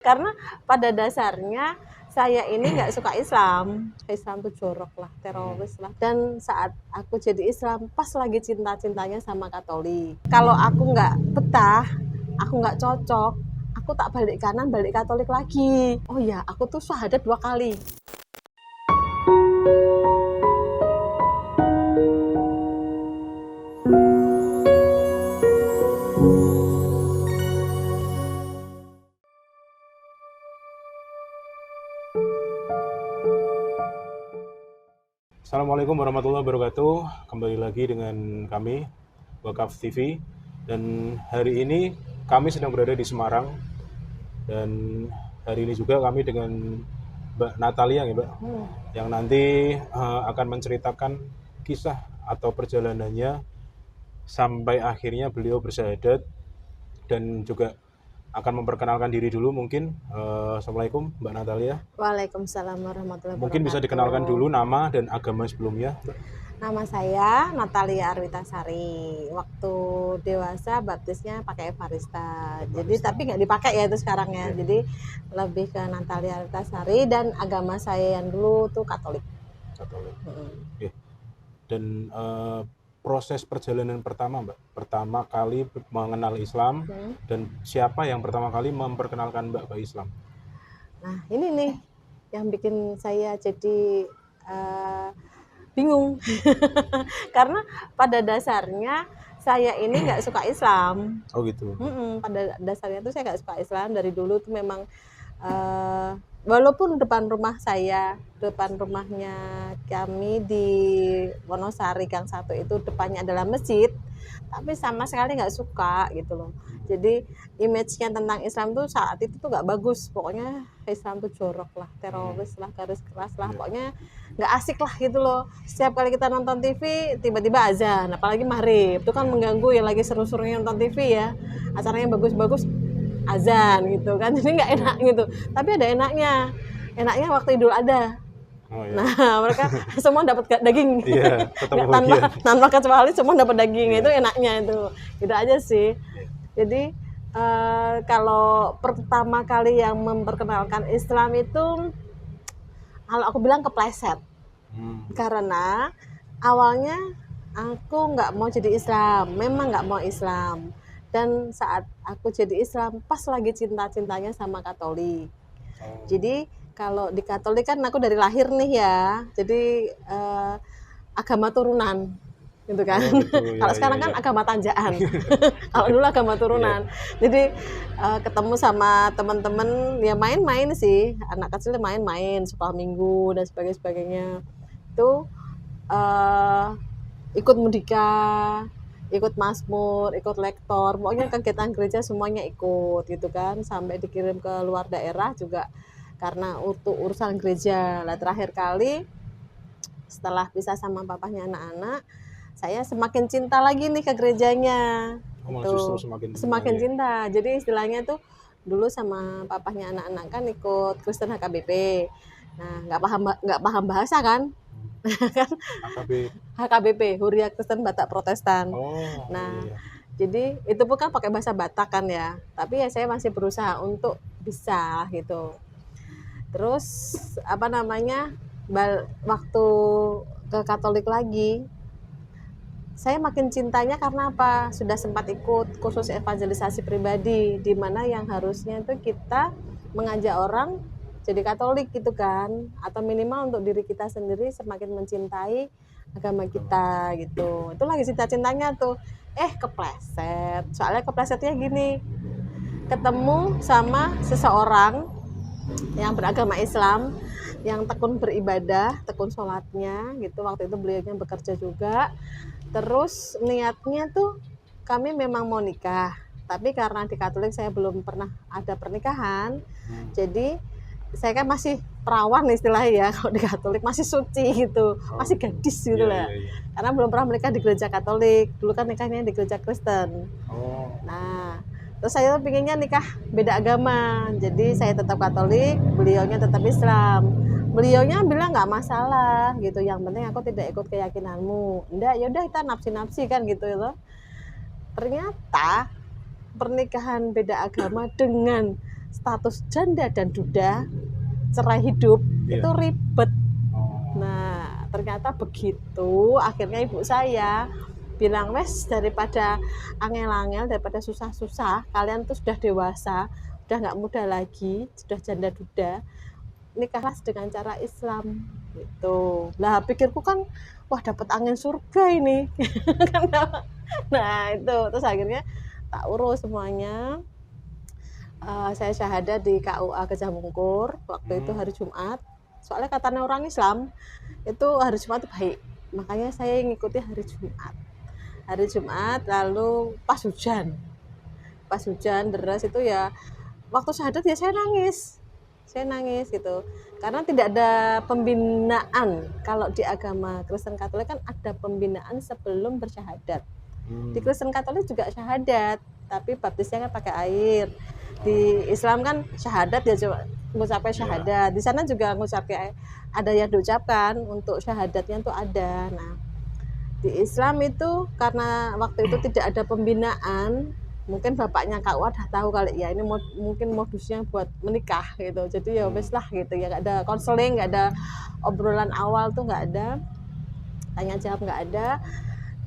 Karena pada dasarnya saya ini nggak suka Islam. Islam tuh jorok lah, teroris lah. Dan saat aku jadi Islam, pas lagi cinta-cintanya sama Katolik. Kalau aku nggak betah, aku nggak cocok, aku tak balik kanan, balik Katolik lagi. Oh ya, aku tuh syahadat 2 kali. Assalamualaikum warahmatullahi wabarakatuh. Kembali lagi dengan kami, Wakaf TV. Dan hari ini kami sedang berada di Semarang. Dan hari ini juga kami dengan Mbak Natalia ya Mbak, yang nanti akan menceritakan kisah atau perjalanannya sampai akhirnya beliau bersyahadat, dan juga akan memperkenalkan diri dulu mungkin. Assalamualaikum Mbak Natalia. Waalaikumsalam warahmatullahi wabarakatuh. Mungkin bisa dikenalkan dulu nama dan agama sebelumnya. Nama saya Natalia Arwitasari. Waktu dewasa baptisnya pakai Evarista. Jadi tapi nggak dipakai ya itu sekarang ya. Jadi lebih ke Natalia Arwitasari, dan agama saya yang dulu tuh Katolik. Oke. Dan proses perjalanan pertama Mbak, pertama kali mengenal Islam, dan siapa yang pertama kali memperkenalkan Mbak ke Islam? Nah ini nih yang bikin saya jadi bingung. Karena pada dasarnya saya ini nggak suka Islam. Oh gitu. Pada dasarnya tuh saya nggak suka Islam dari dulu tuh memang. Walaupun depan rumahnya kami di Wonosari Gang 1 itu depannya adalah masjid, tapi sama sekali nggak suka gitu loh. Jadi image-nya tentang Islam tuh saat itu tuh nggak bagus. Pokoknya Islam tuh jorok lah, teroris lah, garis keras lah, pokoknya nggak asik lah gitu loh. Setiap kali kita nonton TV tiba-tiba azan, apalagi maghrib itu kan mengganggu ya, lagi seru-serunya nonton TV ya, acaranya bagus-bagus azan gitu kan, jadi nggak enak gitu. Tapi ada enaknya waktu Idul Adha. Oh, iya. Nah mereka semua dapat daging. Iya, tanpa kecuali semua dapat daging. Itu enaknya itu aja sih. Jadi kalau pertama kali yang memperkenalkan Islam itu, kalau aku bilang kepleset. Karena awalnya aku nggak mau jadi Islam, memang nggak mau Islam. Dan saat aku jadi Islam, pas lagi cinta-cintanya sama Katolik. Jadi kalau di Katolik kan aku dari lahir nih ya, jadi agama turunan gitu kan. Kalau sekarang kan agama tanjaan. Kalau dulu agama turunan. Jadi ketemu sama teman-teman ya, main-main sih, anak kecil main-main sekolah minggu dan sebagainya. Itu ikut mudika, ikut masmur, ikut lektor, pokoknya kegiatan gereja semuanya ikut gitu kan, sampai dikirim ke luar daerah juga karena untuk urusan gereja. Lah terakhir kali setelah pisah sama papahnya anak-anak, saya semakin cinta lagi nih ke gerejanya. Semakin cinta. Jadi istilahnya tuh dulu sama papahnya anak-anak kan ikut Kristen HKBP. Nah nggak paham bahasa kan. HKBP, Huria Kristen Batak Protestan. Jadi itu pun kan pakai bahasa Batak kan ya, tapi ya saya masih berusaha untuk bisa gitu. Terus waktu ke Katolik lagi, saya makin cintanya karena apa? Sudah sempat ikut kursus evangelisasi pribadi, di mana yang harusnya itu kita mengajak orang jadi Katolik gitu kan, atau minimal untuk diri kita sendiri semakin mencintai agama kita gitu. Itu lagi cinta-cintanya tuh, kepleset. Soalnya keplesetnya gini, ketemu sama seseorang yang beragama Islam, yang tekun beribadah, tekun sholatnya gitu. Waktu itu beliaunya bekerja juga. Terus niatnya tuh kami memang mau nikah, tapi karena di Katolik saya belum pernah ada pernikahan, jadi saya kan masih perawan istilahnya ya, kalau di Katolik masih suci gitu, masih gadis gitu lah. Karena belum pernah menikah di gereja Katolik, dulu kan nikahnya di gereja Kristen. Nah terus saya tuh pinginnya nikah beda agama, jadi saya tetap Katolik, beliaunya tetap Islam. Beliaunya bilang nggak masalah gitu, yang penting aku tidak ikut keyakinanmu. Enggak, yaudah kita nafsi-nafsi kan gitu ya. Ternyata pernikahan beda agama dengan status janda dan duda, cerai hidup, Iya. itu ribet. Oh. Nah, ternyata begitu. Akhirnya ibu saya bilang, wes daripada angel-angel, daripada susah-susah, kalian tuh sudah dewasa, udah nggak muda lagi, sudah janda duda, nikahlah dengan cara Islam gitu. Lah pikirku kan, wah dapat angin surga ini. Nah itu terus akhirnya tak urus semuanya. Saya syahadat di KUA Gajah Mungkur waktu itu hari Jumat. Soalnya katanya orang Islam itu hari Jumat itu baik, makanya saya ngikuti hari Jumat. Hari Jumat lalu pas hujan deras itu ya, waktu syahadat ya saya nangis gitu, karena tidak ada pembinaan. Kalau di agama Kristen Katolik kan ada pembinaan sebelum bersyahadat. Di Kristen Katolik juga syahadat, tapi baptisnya kan pakai air. Di Islam kan syahadat ya cuma ngucapin syahadat. Di sana juga ngucapin, ada yang diucapkan untuk syahadatnya tuh ada. Nah, di Islam itu karena waktu itu tidak ada pembinaan, mungkin bapaknya KUA udah tahu kali ya ini mungkin modusnya buat menikah gitu. Jadi ya wes lah gitu ya, nggak ada konseling, nggak ada obrolan awal tuh, nggak ada tanya jawab, nggak ada.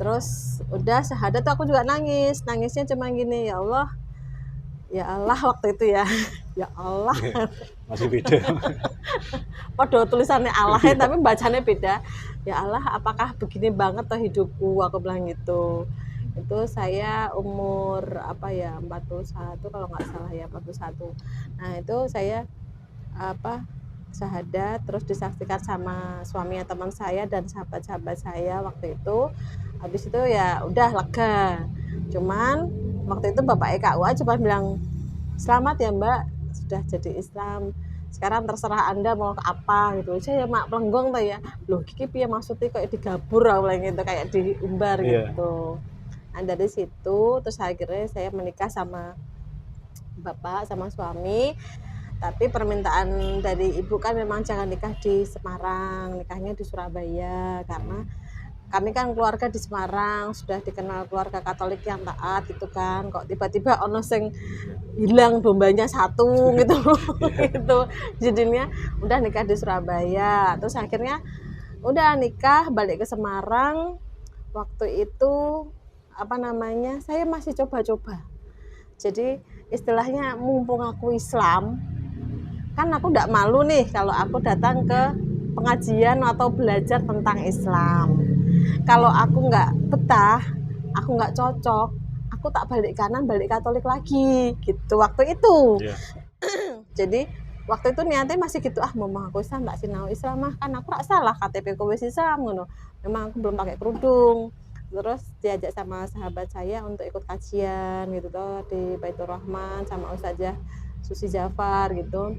Terus udah syahadat tuh aku juga nangisnya cuma gini, ya Allah waktu itu ya. Ya Allah, Masih beda. padahal tulisannya Allah ya, tapi bacanya beda. Ya Allah, apakah begini banget tuh hidupku, aku bilang gitu. Itu saya umur 41 kalau nggak salah ya, 41. Nah itu saya syahadat, terus disaksikan sama suaminya teman saya dan sahabat-sahabat saya waktu itu. Habis itu ya udah lega. Cuman waktu itu Bapak KUA cuma bilang, selamat ya Mbak, sudah jadi Islam, sekarang terserah Anda mau ke apa gitu. Saya mak pelenggong tuh ya, loh kiki piye maksudnya kayak digabur gitu, kayak diumbar gitu. Nah dari situ terus akhirnya saya menikah sama bapak, sama suami. Tapi permintaan dari ibu kan memang jangan nikah di Semarang, nikahnya di Surabaya, karena kami kan keluarga di Semarang, sudah dikenal keluarga Katolik yang taat gitu kan. Kok tiba-tiba ono sing hilang dombanya satu gitu. Gitu. Jadinya udah nikah di Surabaya. Terus akhirnya udah nikah balik ke Semarang. Waktu itu saya masih coba-coba. Jadi istilahnya mumpung aku Islam, kan aku enggak malu nih kalau aku datang ke pengajian atau belajar tentang Islam. Kalau aku nggak betah, aku nggak cocok, aku tak balik kanan, balik Katolik lagi gitu waktu itu. Jadi waktu itu niatnya masih gitu, mau aku Islam tak sinau Islam mah, kan aku tak salah KTP ku wis Islam ngono. Memang aku belum pakai kerudung. Terus diajak sama sahabat saya untuk ikut kajian gitu tuh di Baitur Rahman sama Ustazah Susi Jafar gitu.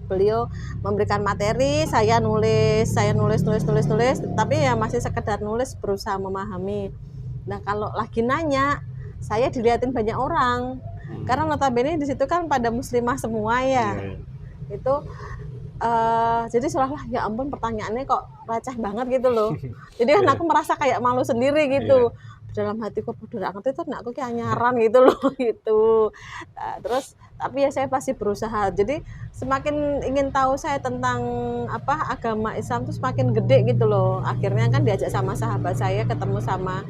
Beliau memberikan materi, saya nulis, tapi ya masih sekedar nulis, berusaha memahami. Nah kalau lagi nanya, saya dilihatin banyak orang, karena notabene di situ kan pada muslimah semua ya. Itu jadi seolah-olah ya ampun pertanyaannya kok receh banget gitu loh. Jadi kan aku merasa kayak malu sendiri gitu. Dalam hatiku bodoh ngerti itu aku kayak nyaran gitu loh gitu. Nah, terus tapi ya saya pasti berusaha. Jadi semakin ingin tahu saya tentang agama Islam tuh semakin gede gitu loh. Akhirnya kan diajak sama sahabat saya ketemu sama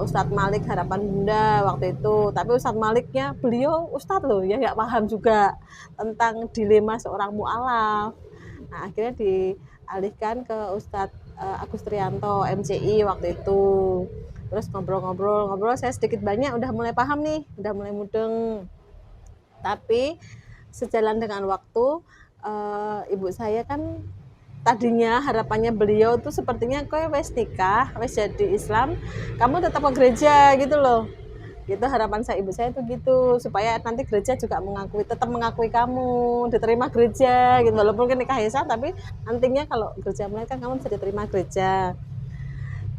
Ustadz Malik Harapan Bunda waktu itu. Tapi Ustadz Maliknya beliau Ustadz loh ya, nggak paham juga tentang dilema seorang mu'alaf. Nah akhirnya dialihkan ke Ustadz Agus Trianto MCI waktu itu. Terus ngobrol saya sedikit banyak udah mulai paham nih, udah mulai mudeng. Tapi sejalan dengan waktu, ibu saya kan tadinya harapannya beliau tuh sepertinya kowe wes nikah, wes jadi Islam, kamu tetap ke gereja gitu loh. Gitu harapan ibu saya tuh gitu, supaya nanti gereja juga tetap mengakui kamu, diterima gereja gitu. Walaupun kan nikah Islam, tapi nantinya kalau gereja mulai kan kamu bisa diterima gereja.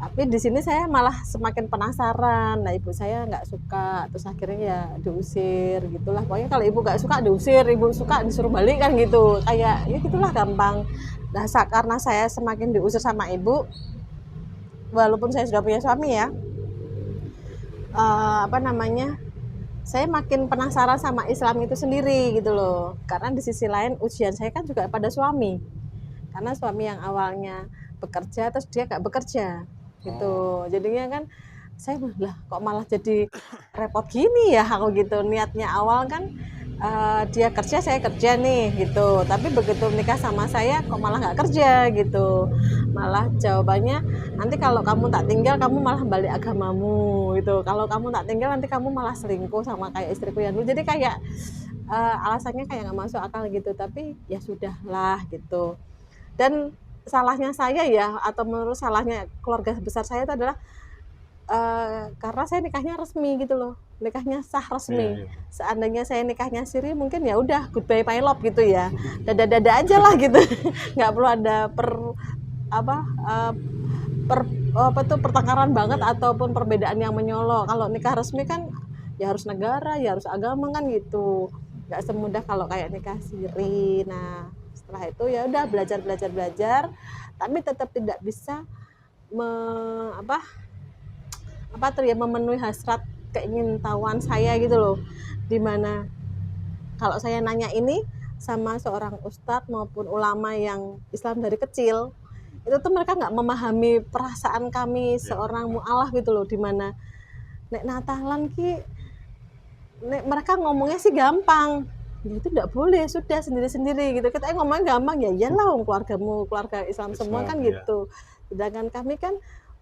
Tapi di sini saya malah semakin penasaran. Nah ibu saya nggak suka, terus akhirnya ya diusir gitulah. Pokoknya kalau ibu nggak suka diusir, ibu suka disuruh balik kan gitu. Kayak ya gitulah gampang. Nah karena saya semakin diusir sama ibu, walaupun saya sudah punya suami ya, saya makin penasaran sama Islam itu sendiri gitu loh. Karena di sisi lain ujian saya kan juga pada suami. Karena suami yang awalnya bekerja terus dia gak bekerja gitu. Jadinya kan saya lah kok malah jadi repot gini ya aku gitu. Niatnya awal kan dia kerja saya kerja nih gitu, tapi begitu nikah sama saya kok malah nggak kerja gitu, malah jawabannya nanti kalau kamu tak tinggal kamu malah balik agamamu gitu, kalau kamu tak tinggal nanti kamu malah selingkuh sama kayak istriku yang dulu. Jadi kayak alasannya kayak nggak masuk akal gitu, tapi ya sudahlah gitu. Dan salahnya saya ya, atau menurut salahnya keluarga besar saya itu adalah karena saya nikahnya resmi gitu loh, nikahnya sah resmi. Seandainya saya nikahnya siri mungkin ya udah goodbye my love gitu ya, dada-dada aja lah gitu. Nggak perlu ada pertengkaran banget ataupun perbedaan yang menyolok. Kalau nikah resmi kan ya harus negara, ya harus agama kan gitu. Nggak semudah kalau kayak nikah siri. Nah setelah itu ya udah belajar, tapi tetap tidak bisa memenuhi hasrat keingintahuan saya gitu loh, dimana kalau saya nanya ini sama seorang ustadz maupun ulama yang Islam dari kecil, itu tuh mereka nggak memahami perasaan kami seorang mu'alaf gitu loh, dimana nek Natalan ki mereka ngomongnya sih gampang ya, itu tidak boleh, sudah sendiri-sendiri gitu. Kita ngomongnya gampang ya iyalah keluargamu keluarga Islam semua kan gitu. Sedangkan kami kan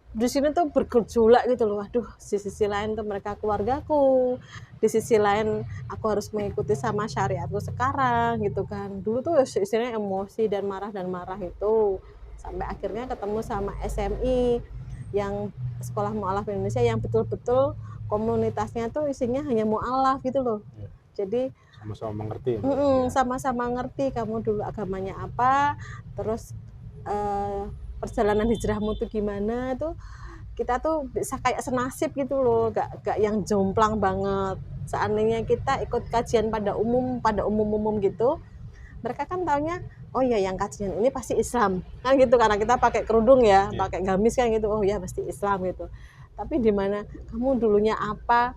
di sini tuh bergejolak gitu loh. Waduh, di sisi lain tuh mereka keluargaku, di sisi lain aku harus mengikuti sama syariatku sekarang gitu kan. Dulu tuh istilahnya emosi dan marah itu, sampai akhirnya ketemu sama SMI yang Sekolah Mu'alaf Indonesia yang betul-betul komunitasnya tuh isinya hanya mu'alaf gitu loh. Jadi sama-sama mengerti. Sama-sama ngerti kamu dulu agamanya apa, terus perjalanan hijrahmu tuh gimana tuh, kita tuh bisa kayak senasib gitu loh, gak yang jomplang banget. Seandainya kita ikut kajian pada umum gitu, mereka kan taunya oh ya yang kajian ini pasti Islam kan gitu, karena kita pakai kerudung ya, pakai gamis kan gitu, oh ya pasti Islam gitu. Tapi di mana kamu dulunya apa,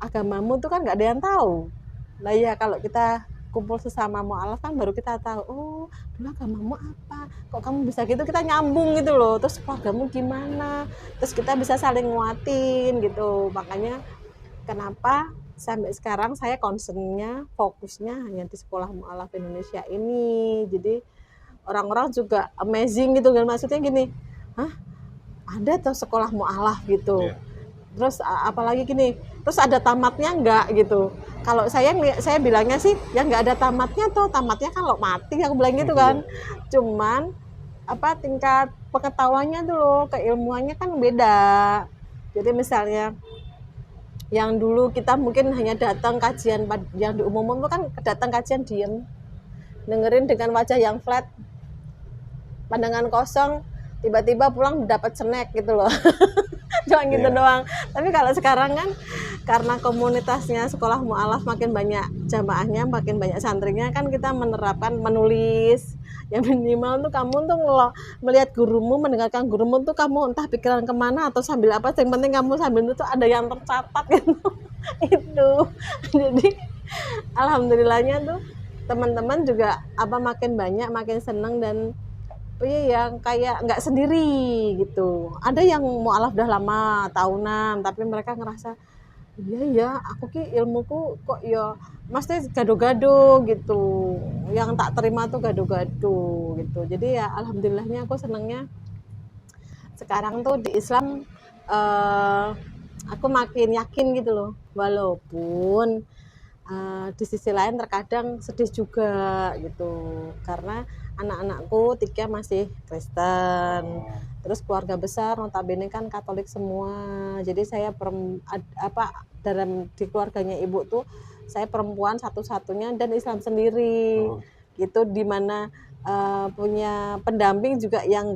agamamu tuh kan nggak ada yang tahu. Nah ya kalau kita kumpul sesama mu'alaf kan baru kita tahu, oh dulu agamamu apa, kok kamu bisa gitu, kita nyambung gitu loh, terus keluargamu gimana, terus kita bisa saling nguatin gitu. Makanya kenapa sampai sekarang saya concernnya, fokusnya hanya di Sekolah Mu'alaf Indonesia ini. Jadi orang-orang juga amazing gitu kan, maksudnya gini, hah ada tuh sekolah mu'alaf gitu. Terus apalagi gini, terus ada tamatnya enggak gitu. Kalau saya bilangnya sih ya nggak ada tamatnya tuh, tamatnya kan lo mati, aku bilang gitu kan. Cuman tingkat pengetahuannya tuh loh, keilmuannya kan beda. Jadi misalnya yang dulu kita mungkin hanya datang kajian yang di umum itu kan datang kajian diem, dengerin dengan wajah yang flat, pandangan kosong, tiba-tiba pulang dapat snack gitu loh. Cuma gitu doang. Tapi kalau sekarang kan karena komunitasnya Sekolah Mu'alaf makin banyak jamaahnya, makin banyak santrinya, kan kita menerapkan menulis. Yang minimal tuh kamu tuh melihat gurumu, mendengarkan gurumu tuh kamu entah pikiran kemana atau sambil apa, yang penting kamu sambil itu ada yang tercatat gitu. Itu. Jadi alhamdulillahnya tuh teman-teman juga makin banyak, makin senang, dan yang kayak nggak sendiri gitu. Ada yang mu'alaf udah lama tahunan, tapi mereka ngerasa iya ya aku ki ilmuku kok ya maksudnya gado-gado gitu, yang tak terima tuh gado-gado gitu. Jadi ya alhamdulillahnya aku senangnya sekarang tuh di Islam aku makin yakin gitu loh, walaupun di sisi lain terkadang sedih juga gitu, karena anak-anakku 3 masih Kristen, terus keluarga besar notabene kan Katolik semua. Jadi saya di keluarganya ibu tuh saya perempuan satu-satunya dan Islam sendiri gitu, dimana punya pendamping juga yang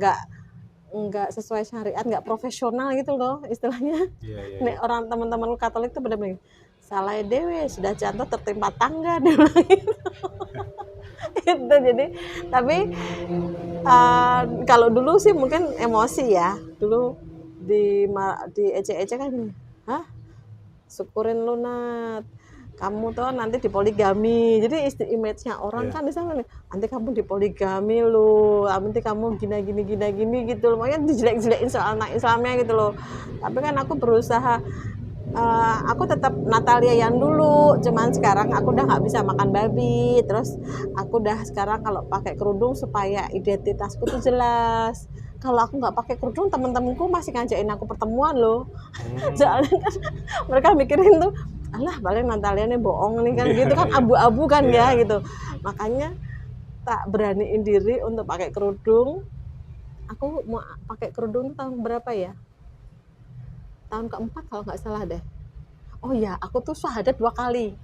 nggak sesuai syariat, nggak profesional gitu loh istilahnya. Nih orang teman-teman Katolik tuh benar-benar salah dewe sudah jatuh tertimpa tangga dia bilang gitu. Itu jadi tapi kalau dulu sih mungkin emosi ya, dulu di ecek-ecek kan, hah syukurin lu Nat, kamu tuh nanti dipoligami. Jadi image-nya orang Iya. kan di sana nih, nanti kamu dipoligami lu, nanti kamu gini gitu loh. Makanya dijelek-jelekin soal anak Islamnya gitu loh. Tapi kan aku berusaha, aku tetap Natalia yang dulu, cuman sekarang aku udah nggak bisa makan babi. Terus aku udah sekarang kalau pakai kerudung supaya identitasku tuh jelas. Kalau aku nggak pakai kerudung, temen-temenku masih ngajakin aku pertemuan loh. Soalnya kan mereka mikirin tuh, alah paling Natalia nih bohong nih kan, gitu kan, Iya, abu-abu kan ya iya. gitu. Makanya tak beraniin diri untuk pakai kerudung. Aku mau pakai kerudung tuh tahun berapa ya? Tahun keempat kalau nggak salah deh. Oh ya, aku tuh syahadat 2 kali.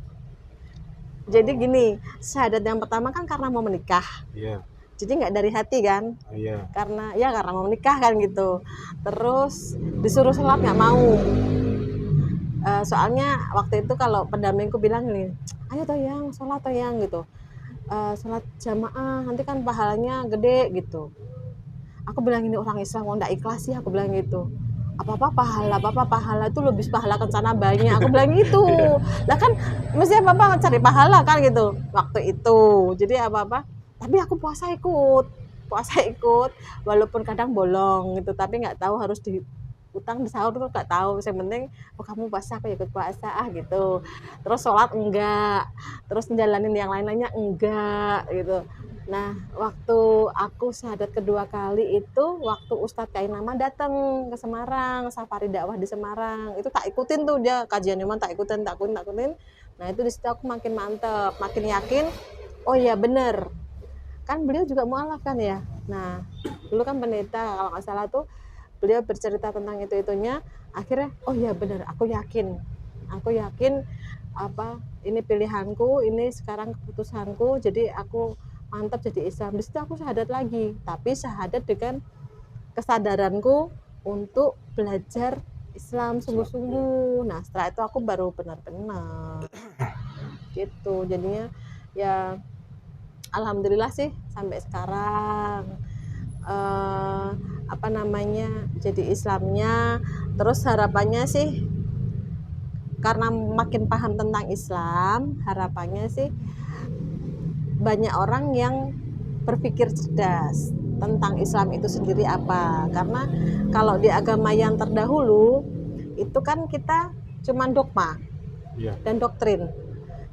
Jadi Oh, gini, syahadat yang pertama kan karena mau menikah. iya, Jadi nggak dari hati kan, iya, karena mau menikah kan gitu. Terus disuruh sholat nggak mau. Soalnya waktu itu kalau pendampingku bilang nih, ayo toh yang sholat toh yang gitu. Sholat jamaah nanti kan pahalanya gede gitu. Aku bilang ini orang Islam mau nggak ikhlas sih, aku bilang gitu. Apa-apa pahala itu lebih pahala kencana banyak, aku bilang gitu. iya, Lah kan mesti apa-apa cari pahala kan gitu waktu itu. Jadi apa-apa, tapi aku puasa ikut walaupun kadang bolong gitu, tapi nggak tahu harus di utang di sahur tuh nggak tahu. Yang penting, oh kamu puasa aku ikut puasa gitu. Terus sholat enggak, terus jalanin yang lain-lainnya enggak gitu. Nah, waktu aku syahadat kedua kali itu waktu Ustadz Kainama datang ke Semarang, safari dakwah di Semarang. Itu tak ikutin tuh dia kajian Iman, tak ikutin. Nah, itu di situ aku makin mantep, makin yakin. Oh iya bener, kan beliau juga mualaf kan ya. Nah, dulu kan pendeta kalau nggak salah tuh beliau bercerita tentang itu-itunya. Akhirnya, oh iya bener, aku yakin apa ini pilihanku, ini sekarang keputusanku, jadi aku mantap jadi Islam. Di situ aku syahadat lagi, tapi syahadat dengan kesadaranku untuk belajar Islam Islam, iya. sungguh-sungguh. Nah setelah itu aku baru benar-benar gitu. Jadinya ya alhamdulillah sih sampai sekarang, eh, apa namanya, jadi Islamnya. Terus harapannya sih karena makin paham tentang Islam, harapannya sih banyak orang yang berpikir cerdas tentang Islam itu sendiri apa. Karena kalau di agama yang terdahulu itu kan kita cuman dogma Iya, dan doktrin.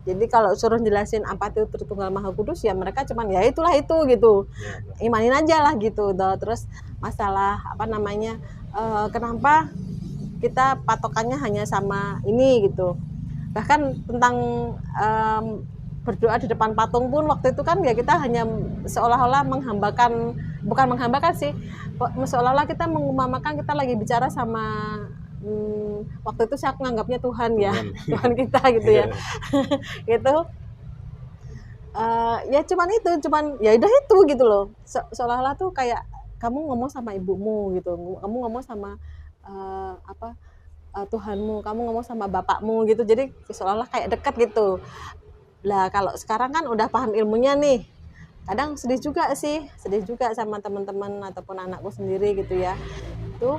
Jadi kalau suruh jelasin apa itu Tritunggal Maha Kudus ya mereka cuman ya itulah itu gitu. iya, iya. Imanin aja lah gitu. Terus masalah apa namanya, kenapa kita patokannya hanya sama ini gitu. Bahkan tentang em, berdoa di depan patung pun waktu itu kan ya kita hanya seolah-olah menghambakan, bukan menghambakan sih, seolah-olah kita mengumamakan kita lagi bicara sama, waktu itu saya menganggapnya Tuhan ya, Tuhan. Tuhan kita gitu ya. Iya, Gitu. Ya cuman ya udah itu gitu loh. Seolah-olah tuh kayak kamu ngomong sama ibumu gitu, kamu ngomong sama apa, Tuhanmu, kamu ngomong sama bapakmu gitu. Jadi seolah-olah kayak dekat gitu. Lah kalau sekarang kan udah paham ilmunya nih. Kadang sedih juga sama teman-teman ataupun anakku sendiri gitu ya. Itu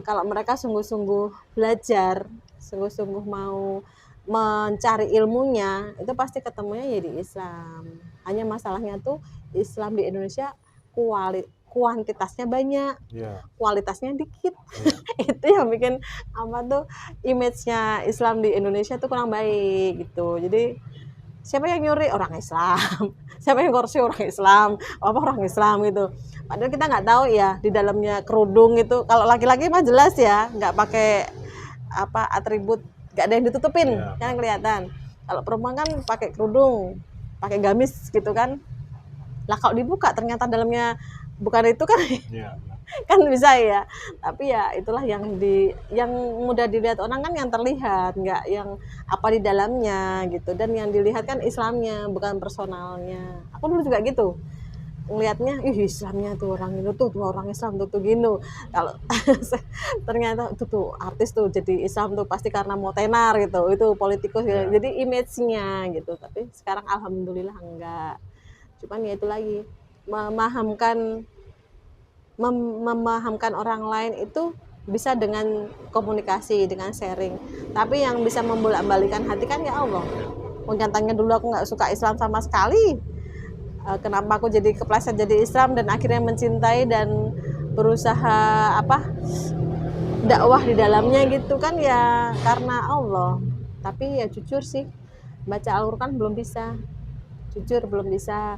kalau mereka sungguh-sungguh belajar, sungguh-sungguh mau mencari ilmunya, itu pasti ketemunya ya di Islam. Hanya masalahnya tuh Islam di Indonesia kuantitasnya banyak, iya, kualitasnya dikit. iya, Itu yang bikin apa tuh image-nya Islam di Indonesia tuh kurang baik gitu. Jadi siapa yang nyuri orang Islam, siapa yang korupsi orang Islam, apa orang Islam gitu. Padahal kita nggak tahu ya di dalamnya kerudung itu. Kalau laki-laki mah jelas ya, nggak pakai apa atribut, nggak ada yang ditutupin iya, kan kelihatan. Kalau perempuan kan pakai kerudung, pakai gamis gitu kan. Lah kalau dibuka ternyata dalamnya bukan itu kan, iya, kan bisa ya. Tapi ya itulah yang mudah dilihat orang kan yang terlihat, nggak yang apa di dalamnya gitu. Dan yang dilihat kan Islamnya bukan personalnya. Aku dulu juga gitu ngelihatnya, ih Islamnya tuh orang itu tuh orang Islam tuh gini. Kalau ternyata itu tuh artis tuh jadi Islam tuh pasti karena mau tenar gitu, itu politikus gitu. iya, Jadi image-nya gitu. Tapi sekarang alhamdulillah enggak. Cuman ya itu lagi, memahamkan memahamkan orang lain itu bisa dengan komunikasi, dengan sharing. Tapi yang bisa membolak-balikan hati kan ya Allah. Nyatanya dulu aku nggak suka Islam sama sekali. Kenapa aku jadi kepleset jadi Islam dan akhirnya mencintai dan berusaha dakwah di dalamnya gitu kan ya karena Allah. Tapi ya jujur sih baca Al-Quran belum bisa, jujur belum bisa.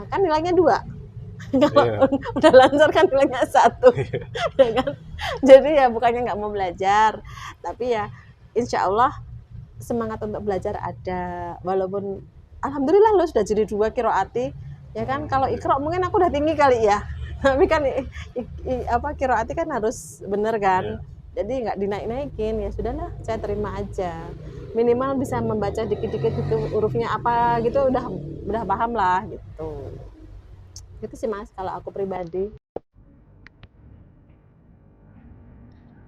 Kan nilainya 2. Kalau Iya. udah lancar kan nilainya 1. Ya kan, jadi ya bukannya nggak mau belajar, tapi ya insya Allah semangat untuk belajar ada, walaupun alhamdulillah lo sudah jadi 2 kiroati ya kan. Kalau ikro mungkin aku udah tinggi kali ya, tapi kan kiroati kan harus bener kan. Jadi nggak dinaik-naikin, ya sudahlah saya terima aja, minimal bisa membaca dikit-dikit itu hurufnya apa gitu, udah paham lah gitu. Itu sih Mas kalau aku pribadi.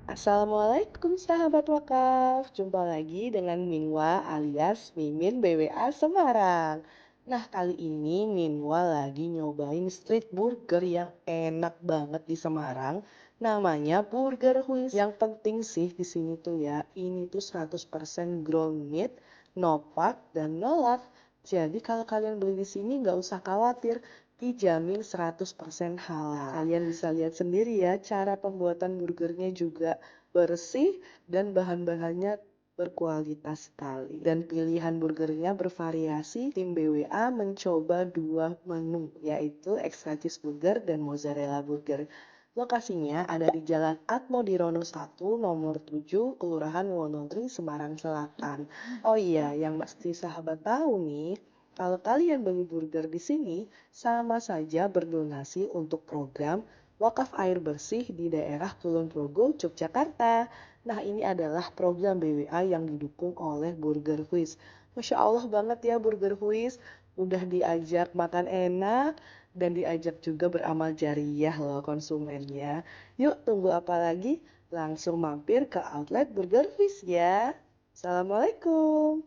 Assalamualaikum sahabat wakaf, jumpa lagi dengan Minwa alias Mimin BWA Semarang. Nah kali ini Minwa lagi nyobain street burger yang enak banget di Semarang. Namanya Burger Huis. Yang penting sih di sini tuh ya, ini tuh 100% ground meat, no pork dan no lard. Jadi kalau kalian beli di sini nggak usah khawatir, dijamin 100% halal. Kalian bisa lihat sendiri ya, cara pembuatan burgernya juga bersih dan bahan-bahannya berkualitas sekali. Dan pilihan burgernya bervariasi. Tim BWA mencoba 2 menu, yaitu extra cheese burger dan mozzarella burger. Lokasinya ada di Jalan Atmodirono 1, nomor 7, Kelurahan Wonogiri, Semarang Selatan. Oh iya, yang pasti sahabat tahu nih, kalau kalian beli burger di sini, sama saja berdonasi untuk program wakaf air bersih di daerah Kulon Progo, Yogyakarta. Nah, ini adalah program BWA yang didukung oleh Burger Quiz. Masya Allah banget ya Burger Quiz. Udah diajak makan enak dan diajak juga beramal jariah loh konsumennya. Yuk, tunggu apa lagi? Langsung mampir ke outlet Burger Quiz ya. Assalamualaikum.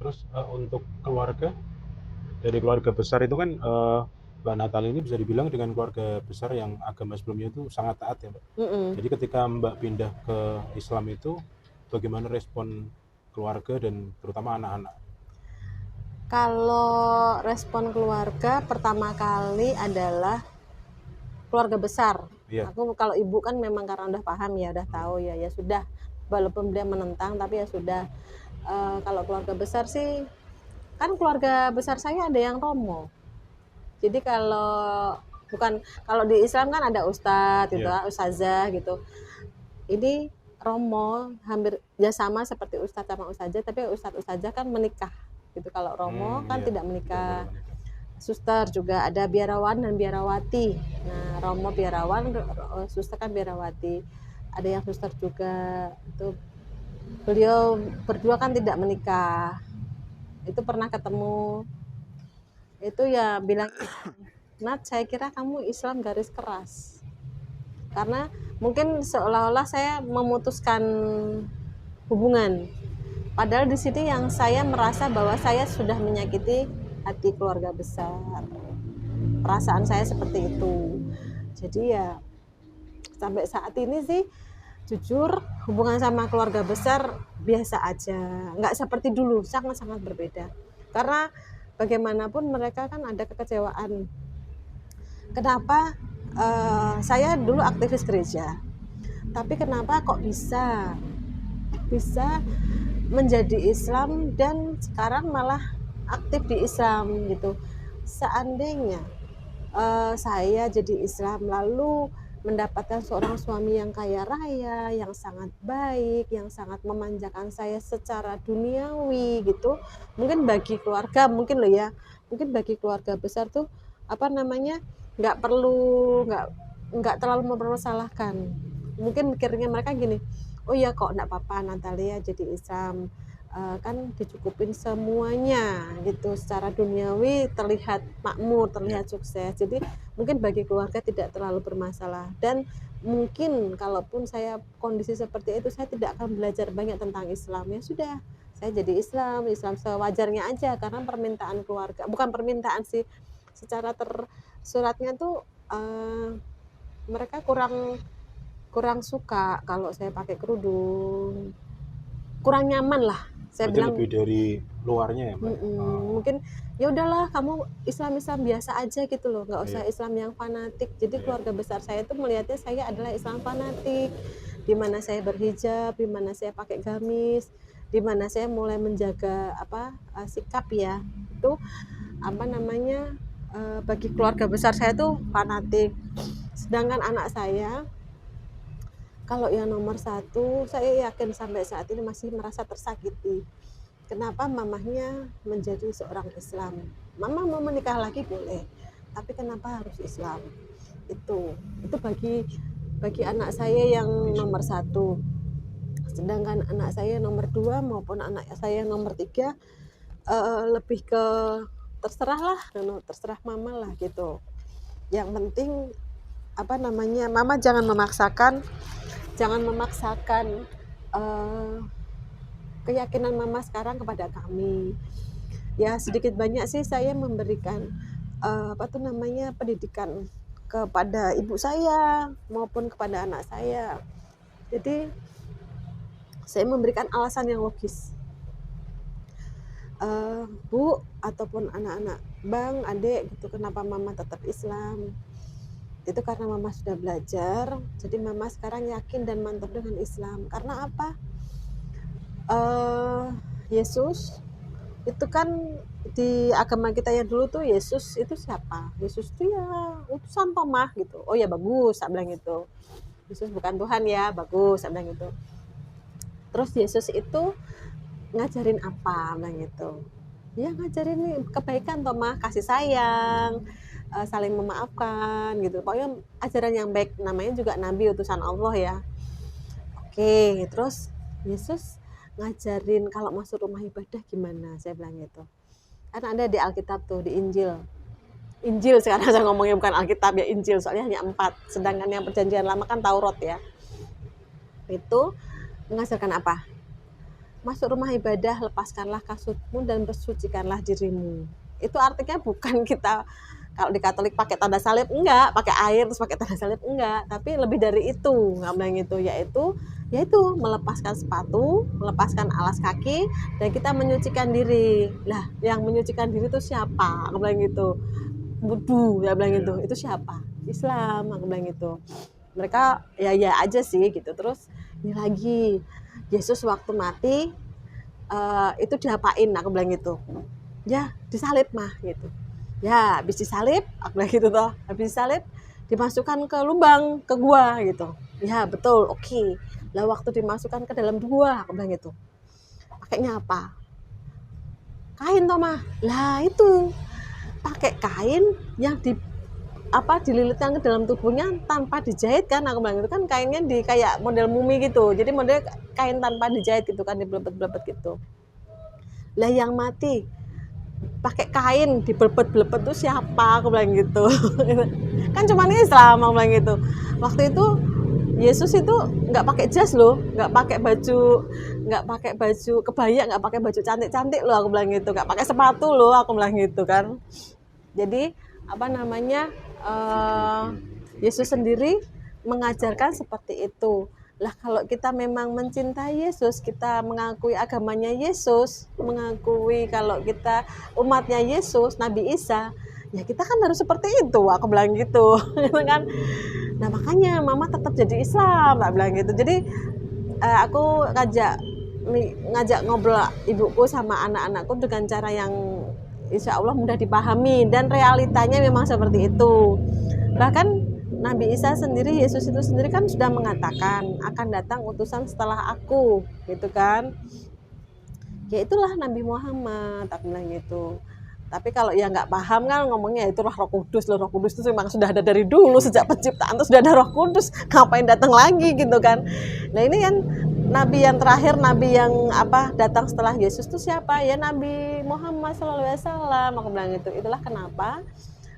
Terus untuk keluarga, dari keluarga besar itu kan Mbak Natal ini bisa dibilang dengan keluarga besar yang agama sebelumnya itu sangat taat ya Mbak. Jadi ketika Mbak pindah ke Islam itu bagaimana respon keluarga dan terutama anak-anak? Kalau respon keluarga pertama kali adalah keluarga besar. Iya. Aku kalau ibu kan memang karena udah paham ya, udah tahu ya, ya sudah. Walaupun dia menentang tapi ya sudah. Kalau keluarga besar sih, kan keluarga besar saya ada yang romo. Jadi kalau di Islam kan ada ustadz gitu, Iya. ustazah gitu. Ini romo hampir ya sama seperti ustadz sama ustazah, tapi ustadz ustazah kan menikah gitu. Kalau romo kan Iya. tidak menikah. Tidak boleh menikah. Suster juga ada biarawan dan biarawati. Nah, romo biarawan, suster kan biarawati. Ada yang suster juga. Itu beliau berdua kan tidak menikah. Itu pernah ketemu. Itu ya bilang, Nat, saya kira kamu Islam garis keras. Karena mungkin seolah-olah saya memutuskan hubungan. Padahal di sini yang saya merasa bahwa saya sudah menyakiti hati keluarga besar. Perasaan saya seperti itu. Jadi ya sampai saat ini sih jujur hubungan sama keluarga besar biasa aja, nggak seperti dulu, sangat-sangat berbeda. Karena bagaimanapun mereka kan ada kekecewaan. Kenapa saya dulu aktivis gereja, tapi kenapa kok bisa menjadi Islam dan sekarang malah aktif di Islam gitu. Seandainya saya jadi Islam lalu mendapatkan seorang suami yang kaya raya, yang sangat baik, yang sangat memanjakan saya secara duniawi gitu, mungkin bagi keluarga mungkin loh ya, mungkin bagi keluarga besar tuh nggak perlu nggak terlalu mempermasalahkan. Mungkin mikirnya mereka gini, oh ya kok enggak apa-apa Natalia jadi Islam, kan dicukupin semuanya gitu, secara duniawi terlihat makmur, terlihat sukses. Jadi mungkin bagi keluarga tidak terlalu bermasalah. Dan mungkin kalaupun saya kondisi seperti itu saya tidak akan belajar banyak tentang Islam. Ya sudah, saya jadi Islam sewajarnya aja karena permintaan keluarga, bukan permintaan sih, secara tersuratnya tuh mereka kurang kurang suka kalau saya pakai kerudung, kurang nyaman lah. Saya Berarti bilang lebih dari luarnya ya, Mbak? mungkin ya udahlah kamu Islam biasa aja gitu loh, nggak usah Iya. Islam yang fanatik. Jadi Iya. keluarga besar saya tuh melihatnya saya adalah Islam fanatik, di mana saya berhijab, di mana saya pakai gamis, di mana saya mulai menjaga sikap ya. Itu apa namanya, bagi keluarga besar saya tuh fanatik. Sedangkan anak saya, kalau yang nomor satu, saya yakin sampai saat ini masih merasa tersakiti. Kenapa mamahnya menjadi seorang Islam? Mama mau menikah lagi boleh, tapi kenapa harus Islam? Itu bagi anak saya yang nomor satu. Sedangkan anak saya nomor dua maupun anak saya nomor tiga lebih ke terserah lah, terserah mama lah gitu. Yang penting mama jangan memaksakan keyakinan mama sekarang kepada kami. Ya sedikit banyak sih saya memberikan pendidikan kepada ibu saya maupun kepada anak saya. Jadi saya memberikan alasan yang logis. Bu ataupun anak-anak, bang, adik gitu, kenapa mama tetap Islam? Itu karena mama sudah belajar, jadi mama sekarang yakin dan mantap dengan Islam. Karena apa? Yesus itu kan di agama kita yang dulu tuh, Yesus itu siapa? Yesus itu ya utusan Tomah gitu. Oh ya bagus, saya bilang gitu. Yesus bukan Tuhan ya, bagus, saya bilang gitu. Terus Yesus itu ngajarin apa, bilang gitu. Ya ngajarin kebaikan Tomah, kasih sayang, saling memaafkan gitu. Pokoknya ajaran yang baik, namanya juga Nabi utusan Allah ya. Oke, terus Yesus ngajarin kalau masuk rumah ibadah gimana, saya bilang gitu. Kan ada di Alkitab tuh, di Injil sekarang saya ngomongnya bukan Alkitab ya, Injil, soalnya hanya 4, sedangkan yang perjanjian lama kan Taurat ya. Itu mengajarkan apa? Masuk rumah ibadah, lepaskanlah kasutmu dan bersucikanlah dirimu. Itu artinya bukan kita kalau di Katolik pakai tanda salib, enggak, pakai air terus pakai tanda salib, enggak, tapi lebih dari itu, nggak bilang itu, yaitu melepaskan sepatu, melepaskan alas kaki, dan kita menyucikan diri. Lah, yang menyucikan diri itu siapa? Aku bilang gitu. Wudu, ya bilang gitu. Itu siapa? Islam, aku bilang gitu. Mereka ya aja sih gitu. Terus ini lagi, Yesus waktu mati itu diapain? Aku bilang gitu. Ya disalib mah gitu. Ya habis disalib, aku bilang gitu toh. Habis disalib dimasukkan ke lubang, ke gua gitu. Ya betul, oke. Lah waktu dimasukkan ke dalam gua, aku bilang gitu. Pakainya apa? Kain toh mah. Lah itu pakai kain yang dililitkan ke dalam tubuhnya tanpa dijahit kan, aku bilang itu kan kainnya di kayak model mumi gitu, jadi model kain tanpa dijahit gitu kan, dibelebet-belebet gitu. Lah yang mati pakai kain dibelebet-belebet tuh siapa, aku bilang gitu. Kan cuma Islam, aku bilang gitu. Waktu itu Yesus itu nggak pakai jas loh, nggak pakai baju kebaya, nggak pakai baju cantik-cantik loh, aku bilang gitu, nggak pakai sepatu loh, aku bilang gitu kan. Jadi Yesus sendiri mengajarkan seperti itu. Lah kalau kita memang mencintai Yesus, kita mengakui agamanya Yesus, mengakui kalau kita umatnya Yesus, Nabi Isa, ya kita kan harus seperti itu, aku bilang gitu. Kan? Nah makanya mama tetap jadi Islam, aku bilang gitu. Jadi aku ngajak ngobrol ibuku sama anak-anakku dengan cara yang insya Allah mudah dipahami, dan realitanya memang seperti itu. Bahkan Nabi Isa sendiri, Yesus itu sendiri kan sudah mengatakan akan datang utusan setelah aku, gitu kan. Ya itulah Nabi Muhammad, aku bilang gitu. Tapi kalau ya nggak paham kan ngomongnya itu Roh Kudus. Roh Kudus itu memang sudah ada dari dulu, sejak penciptaan itu sudah ada Roh Kudus, ngapain datang lagi gitu kan. Nah ini kan Nabi yang terakhir, Nabi yang datang setelah Yesus itu siapa? Ya Nabi Muhammad SAW, aku bilang gitu. Itulah kenapa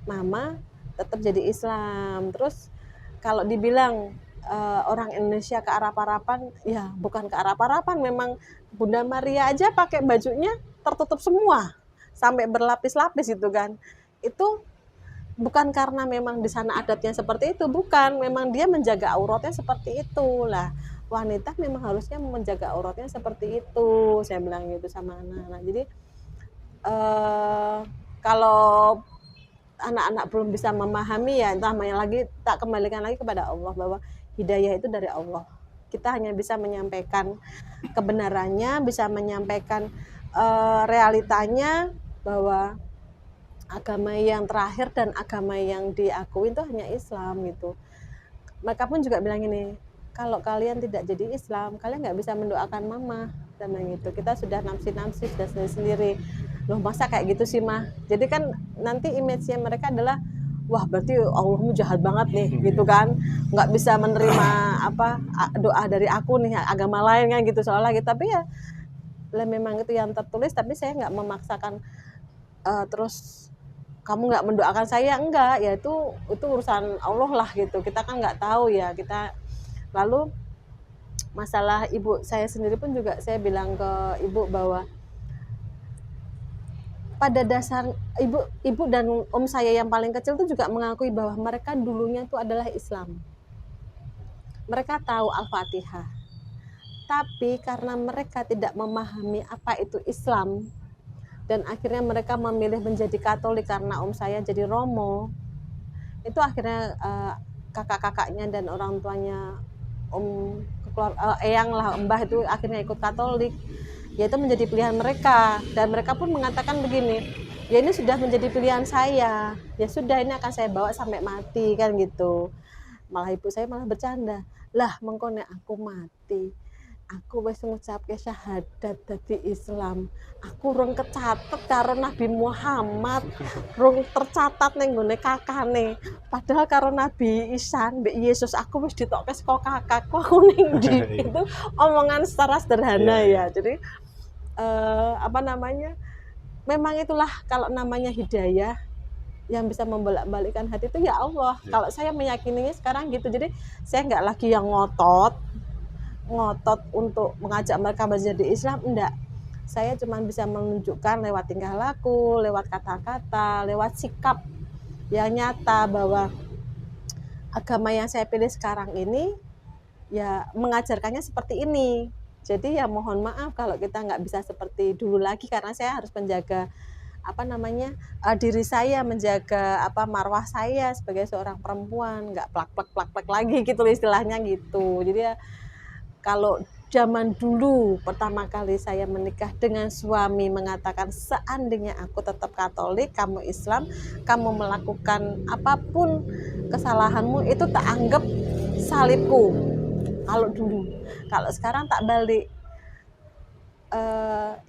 Mama tetap jadi Islam. Terus kalau dibilang orang Indonesia kearap-arapan, ya bukan kearap-arapan, memang Bunda Maria aja pakai bajunya tertutup semua sampai berlapis-lapis gitu kan. Itu bukan karena memang di sana adatnya seperti itu, bukan, memang dia menjaga auratnya seperti itu. Lah, wanita memang harusnya menjaga auratnya seperti itu, saya bilang gitu sama anak-anak. Jadi kalau anak-anak belum bisa memahami, ya namanya lagi tak kembalikan lagi kepada Allah, bahwa hidayah itu dari Allah. Kita hanya bisa menyampaikan kebenarannya, bisa menyampaikan realitanya, bahwa agama yang terakhir dan agama yang diakui itu hanya Islam gitu. Mereka pun juga bilang ini, kalau kalian tidak jadi Islam, kalian nggak bisa mendoakan mama, dan gitu. Kita sudah namsi-namsi sudah sendiri. Loh masa kayak gitu sih mah? Jadi kan nanti image-nya mereka adalah, wah berarti Allahmu jahat banget nih gitu kan, nggak bisa menerima apa doa dari aku nih, agama lain kan gitu soalnya gitu. Tapi ya memang itu yang tertulis, tapi saya nggak memaksakan terus kamu nggak mendoakan saya, enggak, ya itu urusan Allah lah gitu, kita kan nggak tahu ya kita. Lalu masalah ibu saya sendiri pun juga saya bilang ke ibu bahwa pada dasar ibu dan om saya yang paling kecil itu juga mengakui bahwa mereka dulunya itu adalah Islam, mereka tahu Al-Fatihah, tapi karena mereka tidak memahami apa itu Islam, dan akhirnya mereka memilih menjadi Katolik karena om saya jadi Romo. Itu akhirnya kakak-kakaknya dan orang tuanya om eyang lah, mbah itu akhirnya ikut Katolik. Ya itu menjadi pilihan mereka, dan mereka pun mengatakan begini, ya ini sudah menjadi pilihan saya, ya sudah ini akan saya bawa sampai mati kan gitu. Malah ibu saya malah bercanda, lah mengkone aku mati, aku wis ngucapke syahadat dadi Islam, aku rung kecatet karo Nabi Muhammad, rung tercatat ning nggone kakane, padahal karo Nabi Isa mbek Yesus aku wis ditokke saka kakakku, aku ning ndi. Itu omongan secara sederhana ya. Jadi apa namanya, memang itulah kalau namanya hidayah, yang bisa membolak-balikkan hati itu ya Allah. Kalau saya meyakininya sekarang gitu. Jadi saya nggak lagi yang ngotot untuk mengajak mereka menjadi Islam, enggak. Saya cuma bisa menunjukkan lewat tingkah laku, lewat kata-kata, lewat sikap yang nyata, bahwa agama yang saya pilih sekarang ini ya mengajarkannya seperti ini. Jadi ya mohon maaf kalau kita nggak bisa seperti dulu lagi, karena saya harus menjaga apa namanya diri saya, menjaga apa marwah saya sebagai seorang perempuan, nggak plak-plak lagi gitu istilahnya gitu. Jadi ya kalau zaman dulu pertama kali saya menikah dengan suami mengatakan seandainya aku tetap Katolik, kamu Islam, kamu melakukan apapun kesalahanmu itu tak anggap salibku. Kalau dulu, kalau sekarang tak balik.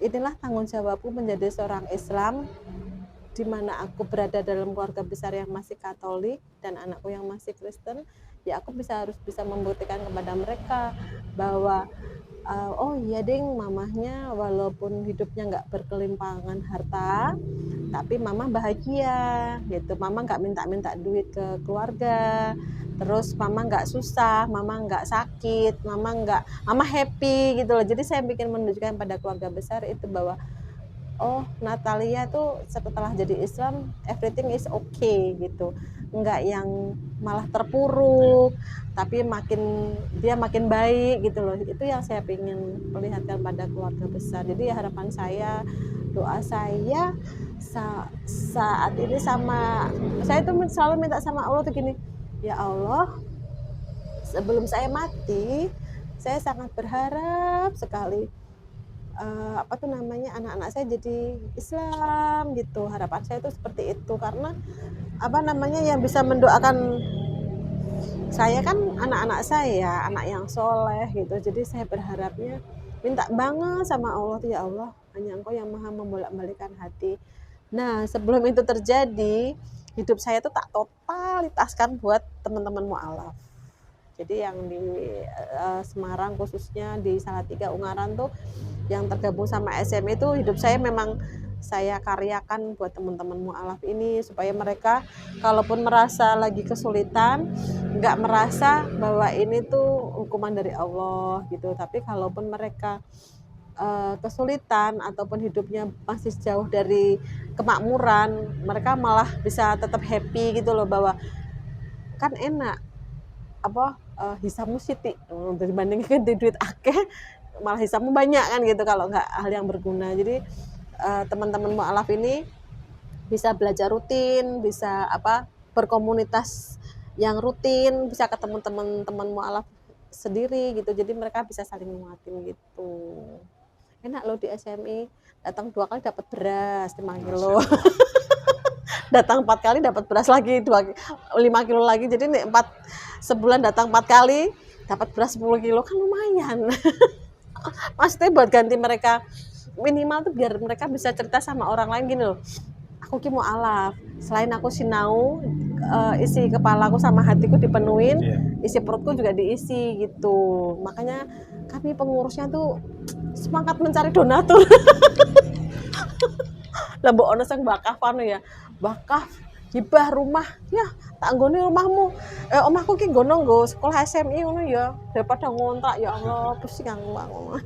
Inilah tanggung jawabku menjadi seorang Islam, di mana aku berada dalam keluarga besar yang masih Katolik dan anakku yang masih Kristen. Ya aku harus bisa membuktikan kepada mereka bahwa oh iya ding, mamahnya walaupun hidupnya nggak berkelimpangan harta, tapi mama bahagia gitu. Mama nggak minta-minta duit ke keluarga, terus mama nggak susah, mama nggak sakit, mama happy gitu loh. Jadi saya bikin menunjukkan pada keluarga besar itu bahwa oh Natalia tuh setelah jadi Islam everything is okay gitu, enggak yang malah terpuruk, tapi dia makin baik gitu loh. Itu yang saya ingin perlihatkan pada keluarga besar. Jadi harapan saya, doa saya saat ini saya tuh selalu minta sama Allah tuh gini, ya Allah, sebelum saya mati saya sangat berharap sekali anak-anak saya jadi Islam gitu. Harapan saya itu seperti itu, karena yang bisa mendoakan saya kan anak-anak saya, anak yang soleh gitu. Jadi saya berharapnya minta banget sama Allah tuh, ya Allah, hanya Engkau yang maha membolak-balikkan hati. Nah sebelum itu terjadi, hidup saya tuh tak totalitaskan buat teman-teman mu'alaf. Jadi yang di Semarang khususnya di Salatiga Ungaran tuh yang tergabung sama SM itu, hidup saya memang saya karyakan buat teman-teman mualaf ini, supaya mereka kalaupun merasa lagi kesulitan nggak merasa bahwa ini tuh hukuman dari Allah gitu. Tapi kalaupun mereka kesulitan ataupun hidupnya masih jauh dari kemakmuran, mereka malah bisa tetap happy gitu loh, bahwa kan enak apa hisabmu sithik dibandingkan di duit akeh, malah hisabmu banyak kan gitu kalau nggak hal yang berguna. Jadi teman-teman mualaf ini bisa belajar rutin, bisa berkomunitas yang rutin, bisa ketemu teman-teman mualaf sendiri gitu. Jadi mereka bisa saling nguatin gitu. Enak loh di SMI, datang 2 kali dapat beras 5 kilo. Datang 4 kali dapat beras lagi 5 kilo lagi. Jadi nih sebulan datang 4 kali dapat beras 10 kilo kan lumayan. Maksudnya buat ganti mereka, minimal tuh biar mereka bisa cerita sama orang lain gini loh, aku ki mualaf, selain aku sinau, isi kepalaku sama hatiku dipenuhin, isi perutku juga diisi gitu. Makanya kami pengurusnya tuh semangat mencari donatur. Lah mbok ono sing bakaf ya, bakaf hibah rumah, ya tak nggone rumahmu, omahku ki nggono nggo sekolah SMI ngono ya, daripada ngontrak, ya Allah pusing aku.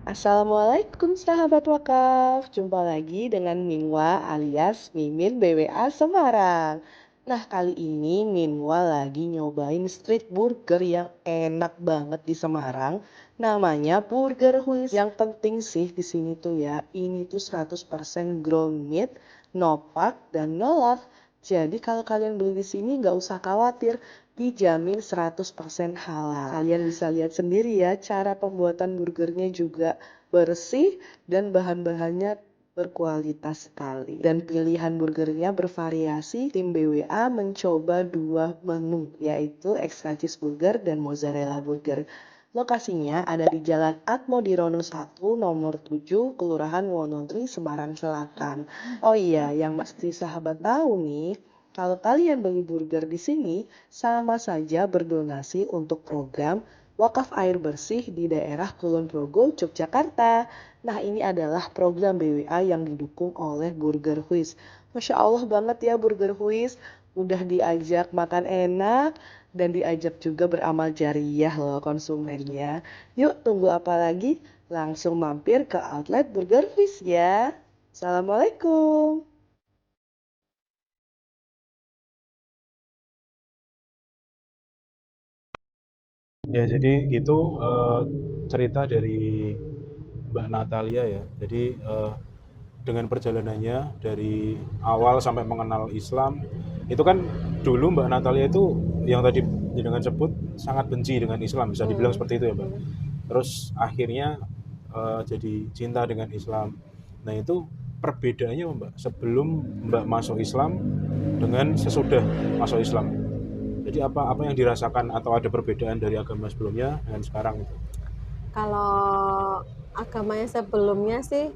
Assalamualaikum sahabat wakaf, jumpa lagi dengan Minwa alias Mimin BWA Semarang. Nah kali ini Minwa lagi nyobain street burger yang enak banget di Semarang. Namanya Burger Huis. Yang penting sih di sini tuh ya, ini tuh 100% ground meat, no pork dan no lard. Jadi kalau kalian beli di sini nggak usah khawatir, dijamin 100% halal. Kalian bisa lihat sendiri ya, cara pembuatan burgernya juga bersih dan bahan-bahannya berkualitas sekali. Dan pilihan burgernya bervariasi. Tim BWA mencoba 2 menu, yaitu extra cheese burger dan mozzarella burger. Lokasinya ada di Jalan Atmodirono 1, nomor 7, Kelurahan Wonogiri, Semarang Selatan. Oh iya, yang mesti sahabat tahu nih, kalau kalian beli burger di sini, sama saja berdonasi untuk program wakaf air bersih di daerah Kulon Progo, Yogyakarta. Nah ini adalah program BWA yang didukung oleh Burger Huis. Masya Allah banget ya Burger Huis, udah diajak makan enak dan diajak juga beramal jariah loh konsumennya. Yuk tunggu apa lagi? Langsung mampir ke outlet Burger Huis ya. Assalamualaikum. Ya, jadi itu cerita dari Mbak Natalia ya. Jadi dengan perjalanannya dari awal sampai mengenal Islam, itu kan dulu Mbak Natalia itu yang tadi dengan sebut sangat benci dengan Islam, bisa dibilang seperti itu ya Mbak. Terus akhirnya jadi cinta dengan Islam. Nah itu perbedaannya Mbak, sebelum Mbak masuk Islam dengan sesudah masuk Islam. Jadi apa yang dirasakan atau ada perbedaan dari agama sebelumnya dengan sekarang itu? Kalau agamanya sebelumnya sih,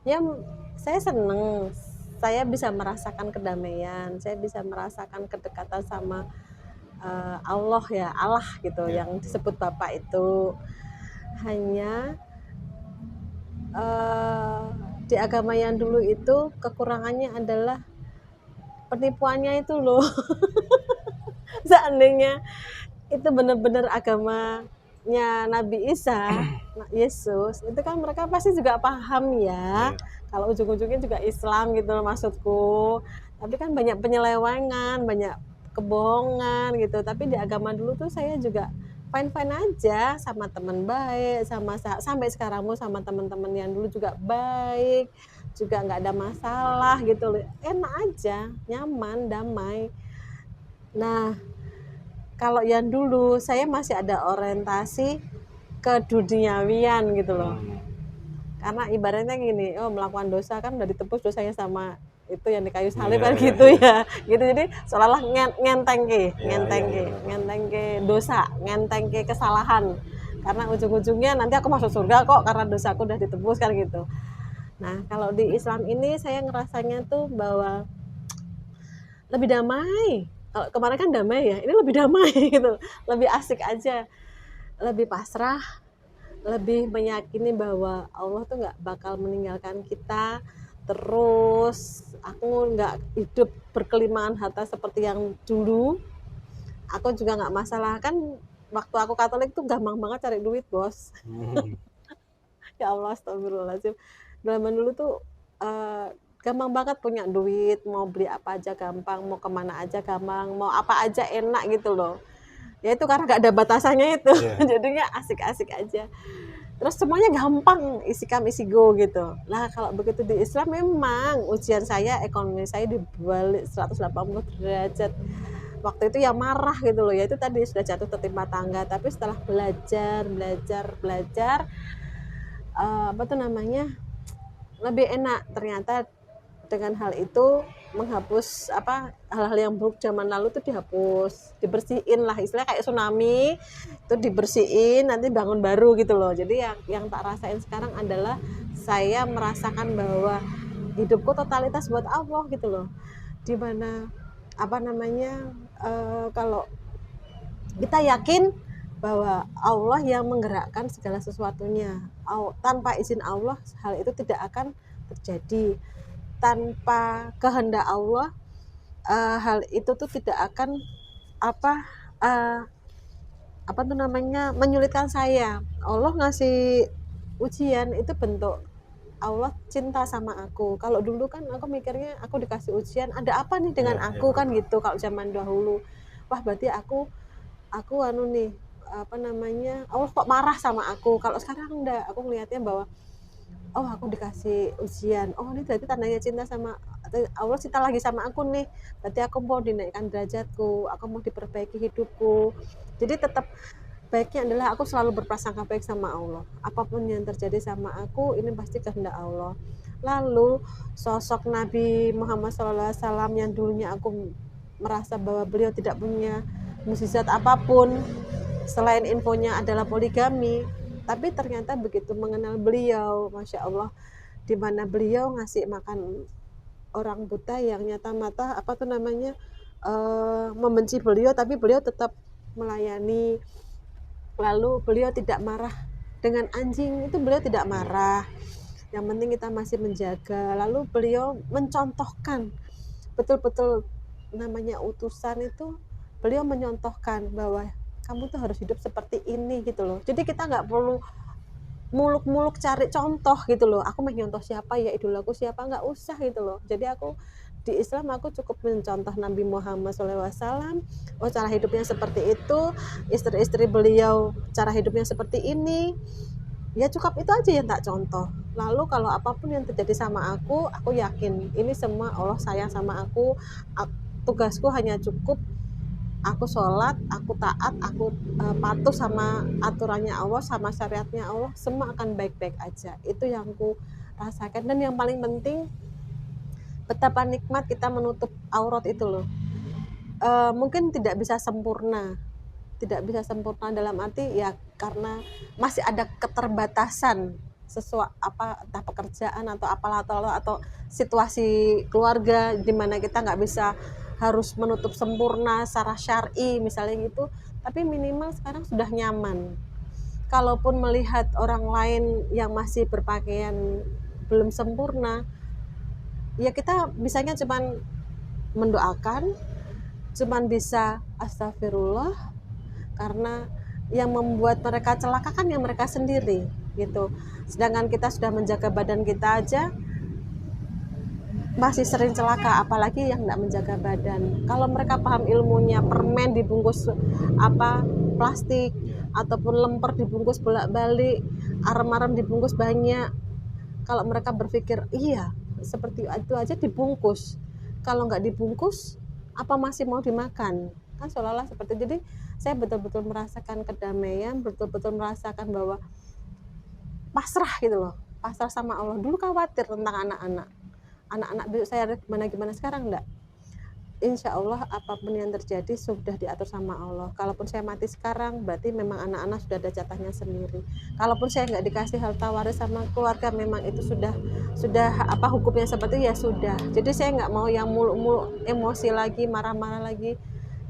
ya saya seneng, saya bisa merasakan kedamaian, saya bisa merasakan kedekatan sama Allah ya, Allah gitu, yang disebut Bapak itu. Hanya di agama yang dulu itu kekurangannya adalah penipuannya itu loh. Seandainya itu benar-benar agamanya Nabi Isa, Yesus, itu kan mereka pasti juga paham ya. Kalau ujung-ujungnya juga Islam gitu loh maksudku. Tapi kan banyak penyelewengan, banyak kebohongan gitu. Tapi di agama dulu tuh saya juga fine-fine aja, sama teman baik, sampai sekarang sama teman-teman yang dulu juga baik, juga nggak ada masalah gitu loh. Enak aja, nyaman, damai. Nah, kalau yang dulu saya masih ada orientasi ke duniawian gitu loh. Karena ibaratnya gini, melakukan dosa kan udah ditebus dosanya sama itu yang di kayu salib kan gitu ya. Gitu, jadi seolah-olah ngentengke dosa, ngentengke kesalahan. Karena ujung-ujungnya nanti aku masuk surga kok karena dosaku udah ditebus kan gitu. Nah, kalau di Islam ini saya ngerasanya tuh bahwa lebih damai. Kalau kemarin kan damai ya, ini lebih damai gitu, lebih asik aja. lebih pasrah, lebih meyakini bahwa Allah tuh nggak bakal meninggalkan kita. Terus aku nggak hidup berkelimangan harta seperti yang dulu. Aku juga nggak masalah, kan waktu aku Katolik tuh gampang banget cari duit, bos. Ya Allah, astagfirullahaladzim. Zaman dulu tuh eh, gampang banget punya duit, mau beli apa aja gampang, mau kemana aja gampang, mau apa aja enak gitu loh. Ya itu karena gak ada batasannya itu, Iya. jadinya asik-asik aja. Terus semuanya gampang, isi come isi go gitu. Lah kalau begitu di Islam memang ujian saya, ekonomi saya dibalik 180 derajat. Waktu itu ya marah gitu loh, ya itu tadi sudah jatuh tertimpa tangga. Tapi setelah belajar, apa tuh namanya, lebih enak ternyata. Dengan hal itu menghapus apa hal-hal yang buruk zaman lalu tuh dihapus, dibersihin lah, istilahnya kayak tsunami itu dibersihin, nanti bangun baru gitu loh. Jadi yang tak rasain sekarang adalah saya merasakan bahwa hidupku totalitas buat Allah gitu loh. Dimana apa namanya, kalau kita yakin bahwa Allah yang menggerakkan segala sesuatunya, tanpa izin Allah hal itu tidak akan terjadi. Tanpa kehendak Allah hal itu tuh tidak akan apa eh, apa tuh namanya menyulitkan saya. Allah ngasih ujian itu bentuk Allah cinta sama aku. Kalau dulu kan aku mikirnya aku dikasih ujian, ada apa nih dengan Iya, aku iya. kan gitu. Kalau zaman dahulu, wah berarti aku anu nih, apa namanya, Allah kok marah sama aku. Kalau sekarang enggak, aku ngelihatnya bahwa oh aku dikasih ujian, oh ini berarti tandanya cinta sama Allah, cinta lagi sama aku nih, berarti aku mau dinaikkan derajatku, aku mau diperbaiki hidupku. Jadi tetap baiknya adalah aku selalu berprasangka baik sama Allah, apapun yang terjadi sama aku ini pasti kehendak Allah. Lalu sosok Nabi Muhammad SAW yang dulunya aku merasa bahwa beliau tidak punya mukjizat apapun selain infonya adalah poligami, tapi ternyata begitu mengenal beliau, Masya Allah, di mana beliau ngasih makan orang buta yang nyata mata apa tuh namanya, membenci beliau tapi beliau tetap melayani. Lalu beliau tidak marah dengan anjing, itu beliau tidak marah, yang penting kita masih menjaga. Lalu beliau mencontohkan betul-betul, namanya utusan itu, beliau menyontohkan bahwa kamu tuh harus hidup seperti ini gitu loh. Jadi kita nggak perlu muluk-muluk cari contoh gitu loh, aku menyontoh siapa ya, idolaku siapa, nggak usah gitu loh. Jadi aku di Islam aku cukup mencontoh Nabi Muhammad SAW, oh cara hidupnya seperti itu, istri-istri beliau cara hidupnya seperti ini, ya cukup itu aja yang tak contoh. Lalu kalau apapun yang terjadi sama aku yakin ini semua Allah sayang sama aku. Tugasku hanya cukup aku sholat, aku taat, aku patuh sama aturannya Allah, sama syariatnya Allah, semua akan baik-baik aja. Itu yang aku rasakan. Dan yang paling penting, betapa nikmat kita menutup aurat itu loh. Mungkin tidak bisa sempurna, dalam arti ya karena masih ada keterbatasan sesuai apa, entah pekerjaan atau apalah, atau situasi keluarga di mana kita nggak bisa harus menutup sempurna secara syar'i misalnya gitu, tapi minimal sekarang sudah nyaman. Kalaupun melihat orang lain yang masih berpakaian belum sempurna, ya kita bisanya cuman mendoakan, cuman bisa astagfirullah, karena yang membuat mereka celaka kan yang mereka sendiri gitu. Sedangkan kita sudah menjaga badan kita aja masih sering celaka, apalagi yang tidak menjaga badan. Kalau mereka paham ilmunya, permen dibungkus apa plastik ataupun lemper dibungkus bolak-balik, arem-arem dibungkus banyak. Kalau mereka berpikir iya seperti itu aja dibungkus, kalau nggak dibungkus apa masih mau dimakan, kan seolah-olah seperti itu. Jadi saya betul-betul merasakan kedamaian, betul-betul merasakan bahwa pasrah gitu loh, pasrah sama Allah. Dulu khawatir tentang anak-anak besok saya gimana, sekarang enggak. Insya Allah apapun yang terjadi sudah diatur sama Allah. Kalaupun saya mati sekarang berarti memang anak-anak sudah ada jatahnya sendiri. Kalaupun saya nggak dikasih harta waris sama keluarga, memang itu sudah apa hukumnya seperti itu, ya sudah. Jadi saya nggak mau yang muluk-muluk emosi lagi, marah-marah lagi.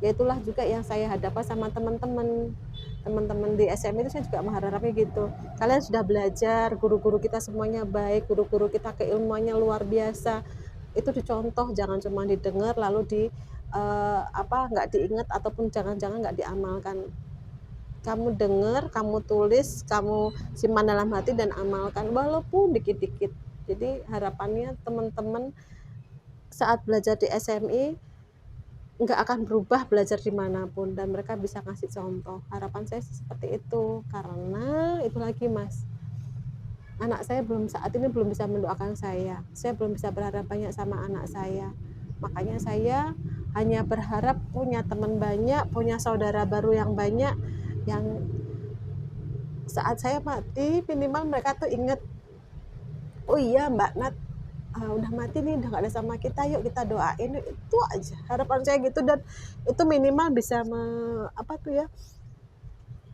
Ya itulah juga yang saya hadapkan sama teman-teman di SMI itu. Saya juga mengharapnya gitu, kalian sudah belajar, guru-guru kita semuanya baik, guru-guru kita keilmuannya luar biasa, itu dicontoh, jangan cuma didengar lalu nggak diingat ataupun jangan-jangan nggak diamalkan. Kamu dengar, kamu tulis, kamu simpan dalam hati dan amalkan walaupun dikit-dikit. Jadi harapannya teman-teman saat belajar di SMI nggak akan berubah belajar dimanapun, dan mereka bisa ngasih contoh. Harapan saya seperti itu, karena itu lagi Mas, anak saya saat ini belum bisa mendoakan saya belum bisa berharap banyak sama anak saya. Makanya saya hanya berharap punya teman banyak, punya saudara baru yang banyak, yang saat saya mati minimal mereka tuh inget, oh iya Mbak Nat udah mati nih, udah gak ada sama kita, yuk kita doain. Itu aja harapan saya gitu, dan itu minimal bisa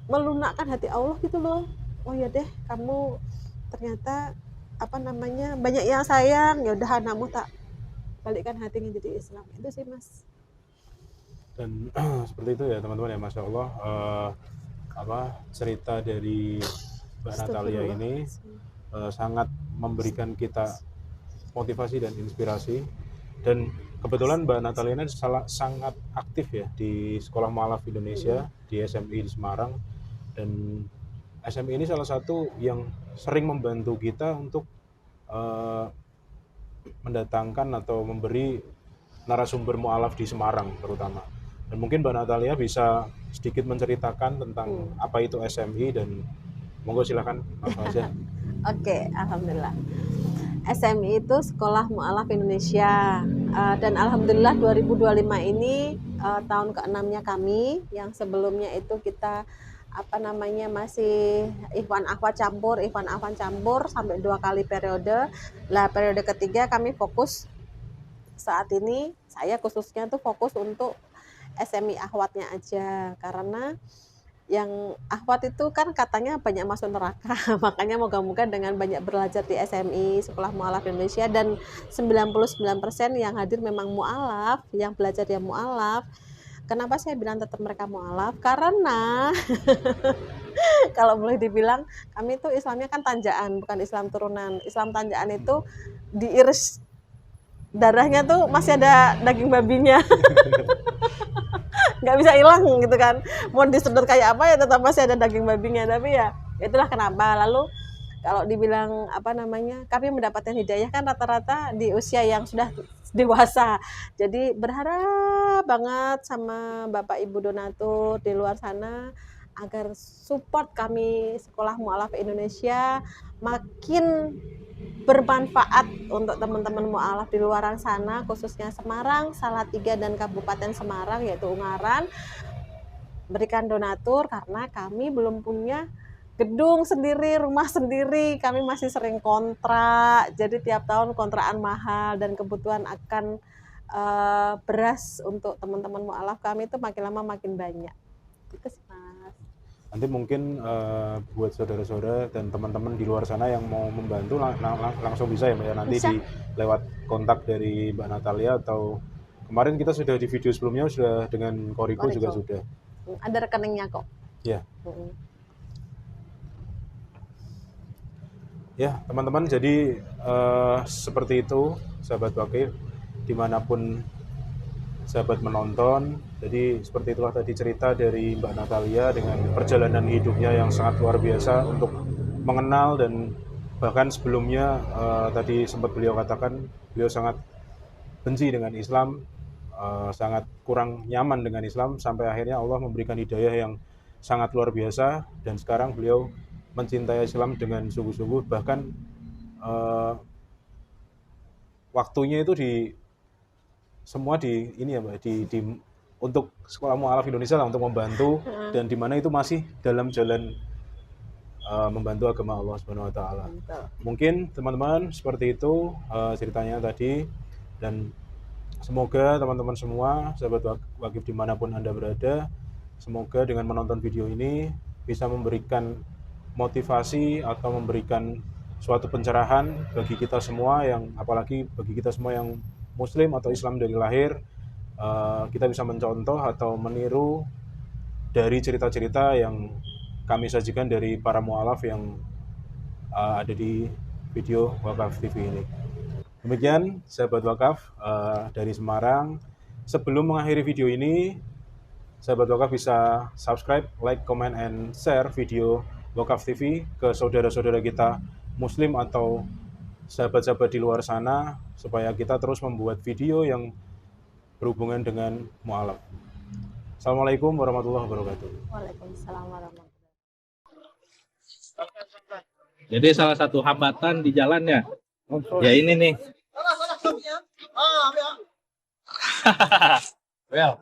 melunakkan hati Allah gitu loh. Oh ya deh, kamu ternyata banyak yang sayang, ya udah anakmu tak balikkan hatinya jadi Islam. Itu sih Mas. Dan seperti itu ya teman-teman ya, Masya Allah. Cerita dari Mbak Natalia ini sangat memberikan kita motivasi dan inspirasi. Dan kebetulan Mbak Natalia ini sangat aktif ya di Sekolah Mu'alaf Indonesia, di SMI di Semarang. Dan SMI ini salah satu yang sering membantu kita untuk mendatangkan atau memberi narasumber mu'alaf di Semarang terutama. Dan mungkin Mbak Natalia bisa sedikit menceritakan tentang apa itu SMI, dan monggo silakan langsung aja. Oke, alhamdulillah. SMI itu Sekolah Mu'alaf Indonesia, dan alhamdulillah 2025 ini tahun ke-6-nya kami. Yang sebelumnya itu kita masih Ikhwan Akhwat campur sampai 2 kali periode. Lah periode ketiga kami fokus, saat ini saya khususnya tuh fokus untuk SMI akhwatnya aja, karena yang akhwat itu kan katanya banyak masuk neraka. Makanya moga-moga dengan banyak belajar di SMI Sekolah Mu'alaf Indonesia, dan 99% yang hadir memang mu'alaf, yang belajar dia mu'alaf. Kenapa saya bilang tetap mereka mu'alaf? Karena kalau boleh dibilang kami itu Islamnya kan tanjaan, bukan Islam turunan. Islam tanjaan itu diiris darahnya tuh masih ada daging babinya. Nggak bisa hilang gitu kan, mau disedot kayak apa ya tetap masih ada daging babinya. Tapi ya itulah kenapa. Lalu kalau dibilang kami mendapatkan hidayah kan rata-rata di usia yang sudah dewasa. Jadi berharap banget sama Bapak Ibu donatur di luar sana agar support kami Sekolah Mu'alaf Indonesia makin bermanfaat untuk teman-teman mu'alaf di luaran sana, khususnya Semarang, Salatiga, dan Kabupaten Semarang yaitu Ungaran. Berikan donatur, karena kami belum punya gedung sendiri, rumah sendiri, kami masih sering kontrak. Jadi tiap tahun kontrakan mahal, dan kebutuhan akan beras untuk teman-teman mu'alaf kami itu makin lama makin banyak. Itu sih Mas. Nanti mungkin buat saudara-saudara dan teman-teman di luar sana yang mau membantu langsung bisa ya Mbak ya, nanti Bisa. lewat kontak dari Mbak Natalia, atau kemarin kita sudah di video sebelumnya sudah dengan Koriko juga sudah. Ada rekeningnya kok. Ya. Ya teman-teman, jadi seperti itu sahabat Wakif dimanapun sahabat menonton. Jadi seperti itulah tadi cerita dari Mbak Natalia dengan perjalanan hidupnya yang sangat luar biasa untuk mengenal, dan bahkan sebelumnya tadi sempat beliau katakan beliau sangat benci dengan Islam, sangat kurang nyaman dengan Islam, sampai akhirnya Allah memberikan hidayah yang sangat luar biasa, dan sekarang beliau mencintai Islam dengan sungguh-sungguh. Bahkan waktunya itu semua di ini ya Mbak, untuk Sekolah Mu'alaf Indonesia lah, untuk membantu, dan di mana itu masih dalam jalan membantu agama Allah Subhanahu wa taala. Mungkin teman-teman seperti itu ceritanya tadi, dan semoga teman-teman semua sahabat Wakif dimanapun Anda berada, semoga dengan menonton video ini bisa memberikan motivasi atau memberikan suatu pencerahan bagi kita semua, yang apalagi bagi kita semua yang Muslim atau Islam dari lahir, kita bisa mencontoh atau meniru dari cerita-cerita yang kami sajikan dari para mualaf yang ada di video Wakaf TV ini. Demikian sahabat Wakaf dari Semarang. Sebelum mengakhiri video ini, sahabat Wakaf bisa subscribe, like, comment, and share video Wakaf TV ke saudara-saudara kita Muslim atau sahabat-sahabat di luar sana, supaya kita terus membuat video yang berhubungan dengan mu'alaf. Assalamualaikum warahmatullahi wabarakatuh. Waalaikumsalam warahmatullahi Jadi salah satu hambatan di jalannya, ya ini nih.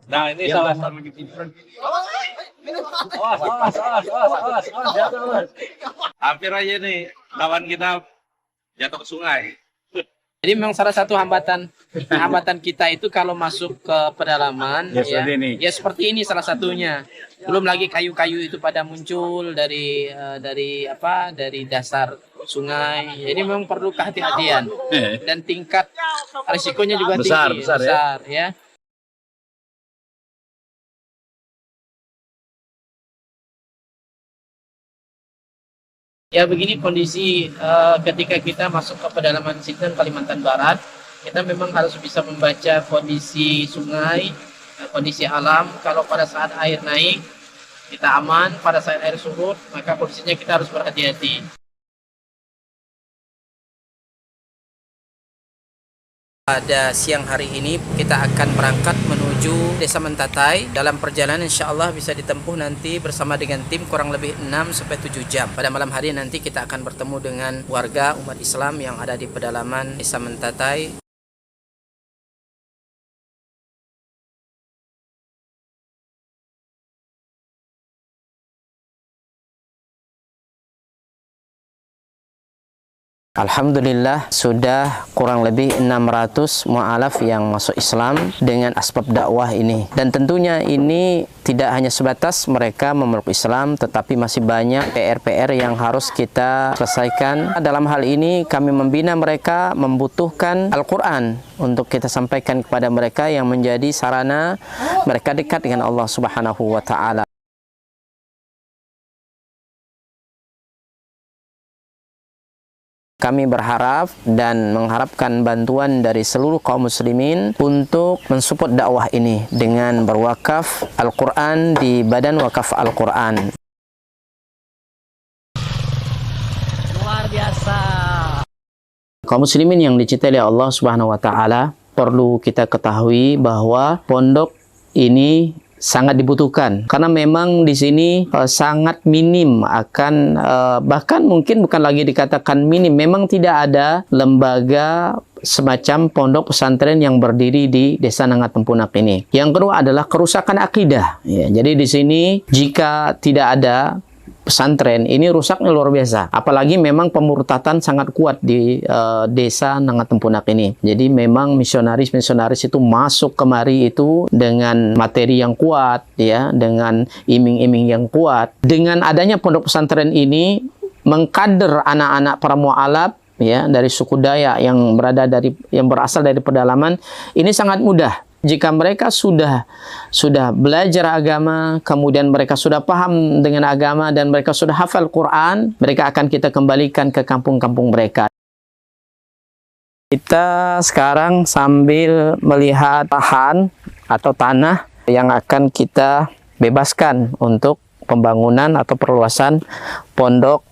Nah ini salah satu. Hampir aja nih kawan kita jatuh ke sungai. Jadi memang salah satu hambatan kita itu kalau masuk ke pedalaman ya seperti ini salah satunya. Belum lagi kayu-kayu itu pada muncul dari dasar sungai. Jadi memang perlu kehati-hatian dan tingkat risikonya juga tinggi, besar ya. Ya begini kondisi ketika kita masuk ke pedalaman Sinten, Kalimantan Barat, kita memang harus bisa membaca kondisi sungai, kondisi alam. Kalau pada saat air naik, kita aman. Pada saat air surut, maka kondisinya kita harus berhati-hati. Pada siang hari ini kita akan berangkat menuju Desa Mentatai. Dalam perjalanan insya Allah bisa ditempuh nanti bersama dengan tim kurang lebih 6-7 jam. Pada malam hari nanti kita akan bertemu dengan warga umat Islam yang ada di pedalaman Desa Mentatai. Alhamdulillah sudah kurang lebih 600 mu'alaf yang masuk Islam dengan asbab dakwah ini. Dan tentunya ini tidak hanya sebatas mereka memeluk Islam, tetapi masih banyak PR-PR yang harus kita selesaikan. Dalam hal ini kami membina mereka membutuhkan Al-Quran untuk kita sampaikan kepada mereka yang menjadi sarana mereka dekat dengan Allah Subhanahu wa Ta'ala. Kami berharap dan mengharapkan bantuan dari seluruh kaum muslimin untuk mensupport dakwah ini dengan berwakaf Al-Quran di Badan Wakaf Al-Quran. Luar biasa. Kaum muslimin yang dicintai oleh Allah Subhanahu wa Ta'ala, perlu kita ketahui bahwa pondok ini sangat dibutuhkan karena memang di sini sangat minim akan bahkan mungkin bukan lagi dikatakan minim, memang tidak ada lembaga semacam pondok pesantren yang berdiri di Desa Nangat Tempunak ini. Yang kedua adalah kerusakan akidah ya, jadi di sini jika tidak ada pesantren ini rusaknya luar biasa, apalagi memang pemurtatan sangat kuat di Desa Nangat Tempunak ini. Jadi memang misionaris itu masuk kemari itu dengan materi yang kuat ya, dengan iming-iming yang kuat. Dengan adanya pondok pesantren ini mengkader anak-anak para mu'alaf ya dari suku Dayak yang berasal dari pedalaman ini sangat mudah. Jika mereka sudah belajar agama, kemudian mereka sudah paham dengan agama dan mereka sudah hafal Quran, mereka akan kita kembalikan ke kampung-kampung mereka. Kita sekarang sambil melihat lahan atau tanah yang akan kita bebaskan untuk pembangunan atau perluasan pondok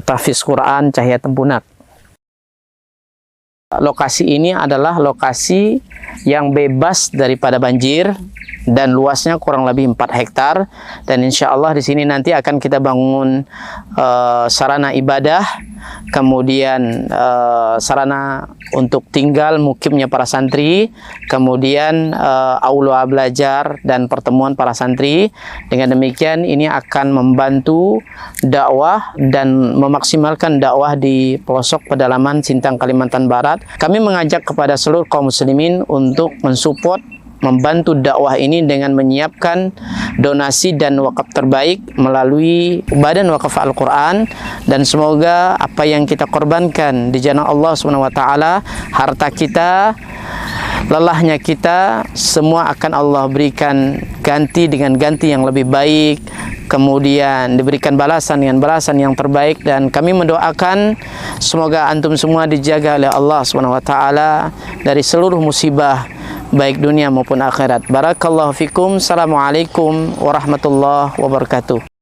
tahfiz Quran Cahaya Tempunak. Lokasi ini adalah lokasi yang bebas daripada banjir dan luasnya kurang lebih 4 hektar, dan insya Allah di sini nanti akan kita bangun sarana ibadah, kemudian sarana untuk tinggal mukimnya para santri, kemudian aula belajar dan pertemuan para santri. Dengan demikian ini akan membantu dakwah dan memaksimalkan dakwah di pelosok pedalaman Sintang Kalimantan Barat. Kami mengajak kepada seluruh kaum muslimin untuk mensupport, membantu dakwah ini dengan menyiapkan donasi dan wakaf terbaik melalui Badan Wakaf Al-Quran, dan semoga apa yang kita korbankan di jalan Allah SWT, harta kita lelahnya kita semua akan Allah berikan ganti dengan ganti yang lebih baik, kemudian diberikan balasan dengan balasan yang terbaik. Dan kami mendoakan semoga antum semua dijaga oleh Allah Subhanahu wa taala dari seluruh musibah baik dunia maupun akhirat. Barakallahu fikum. Assalamualaikum warahmatullahi wabarakatuh.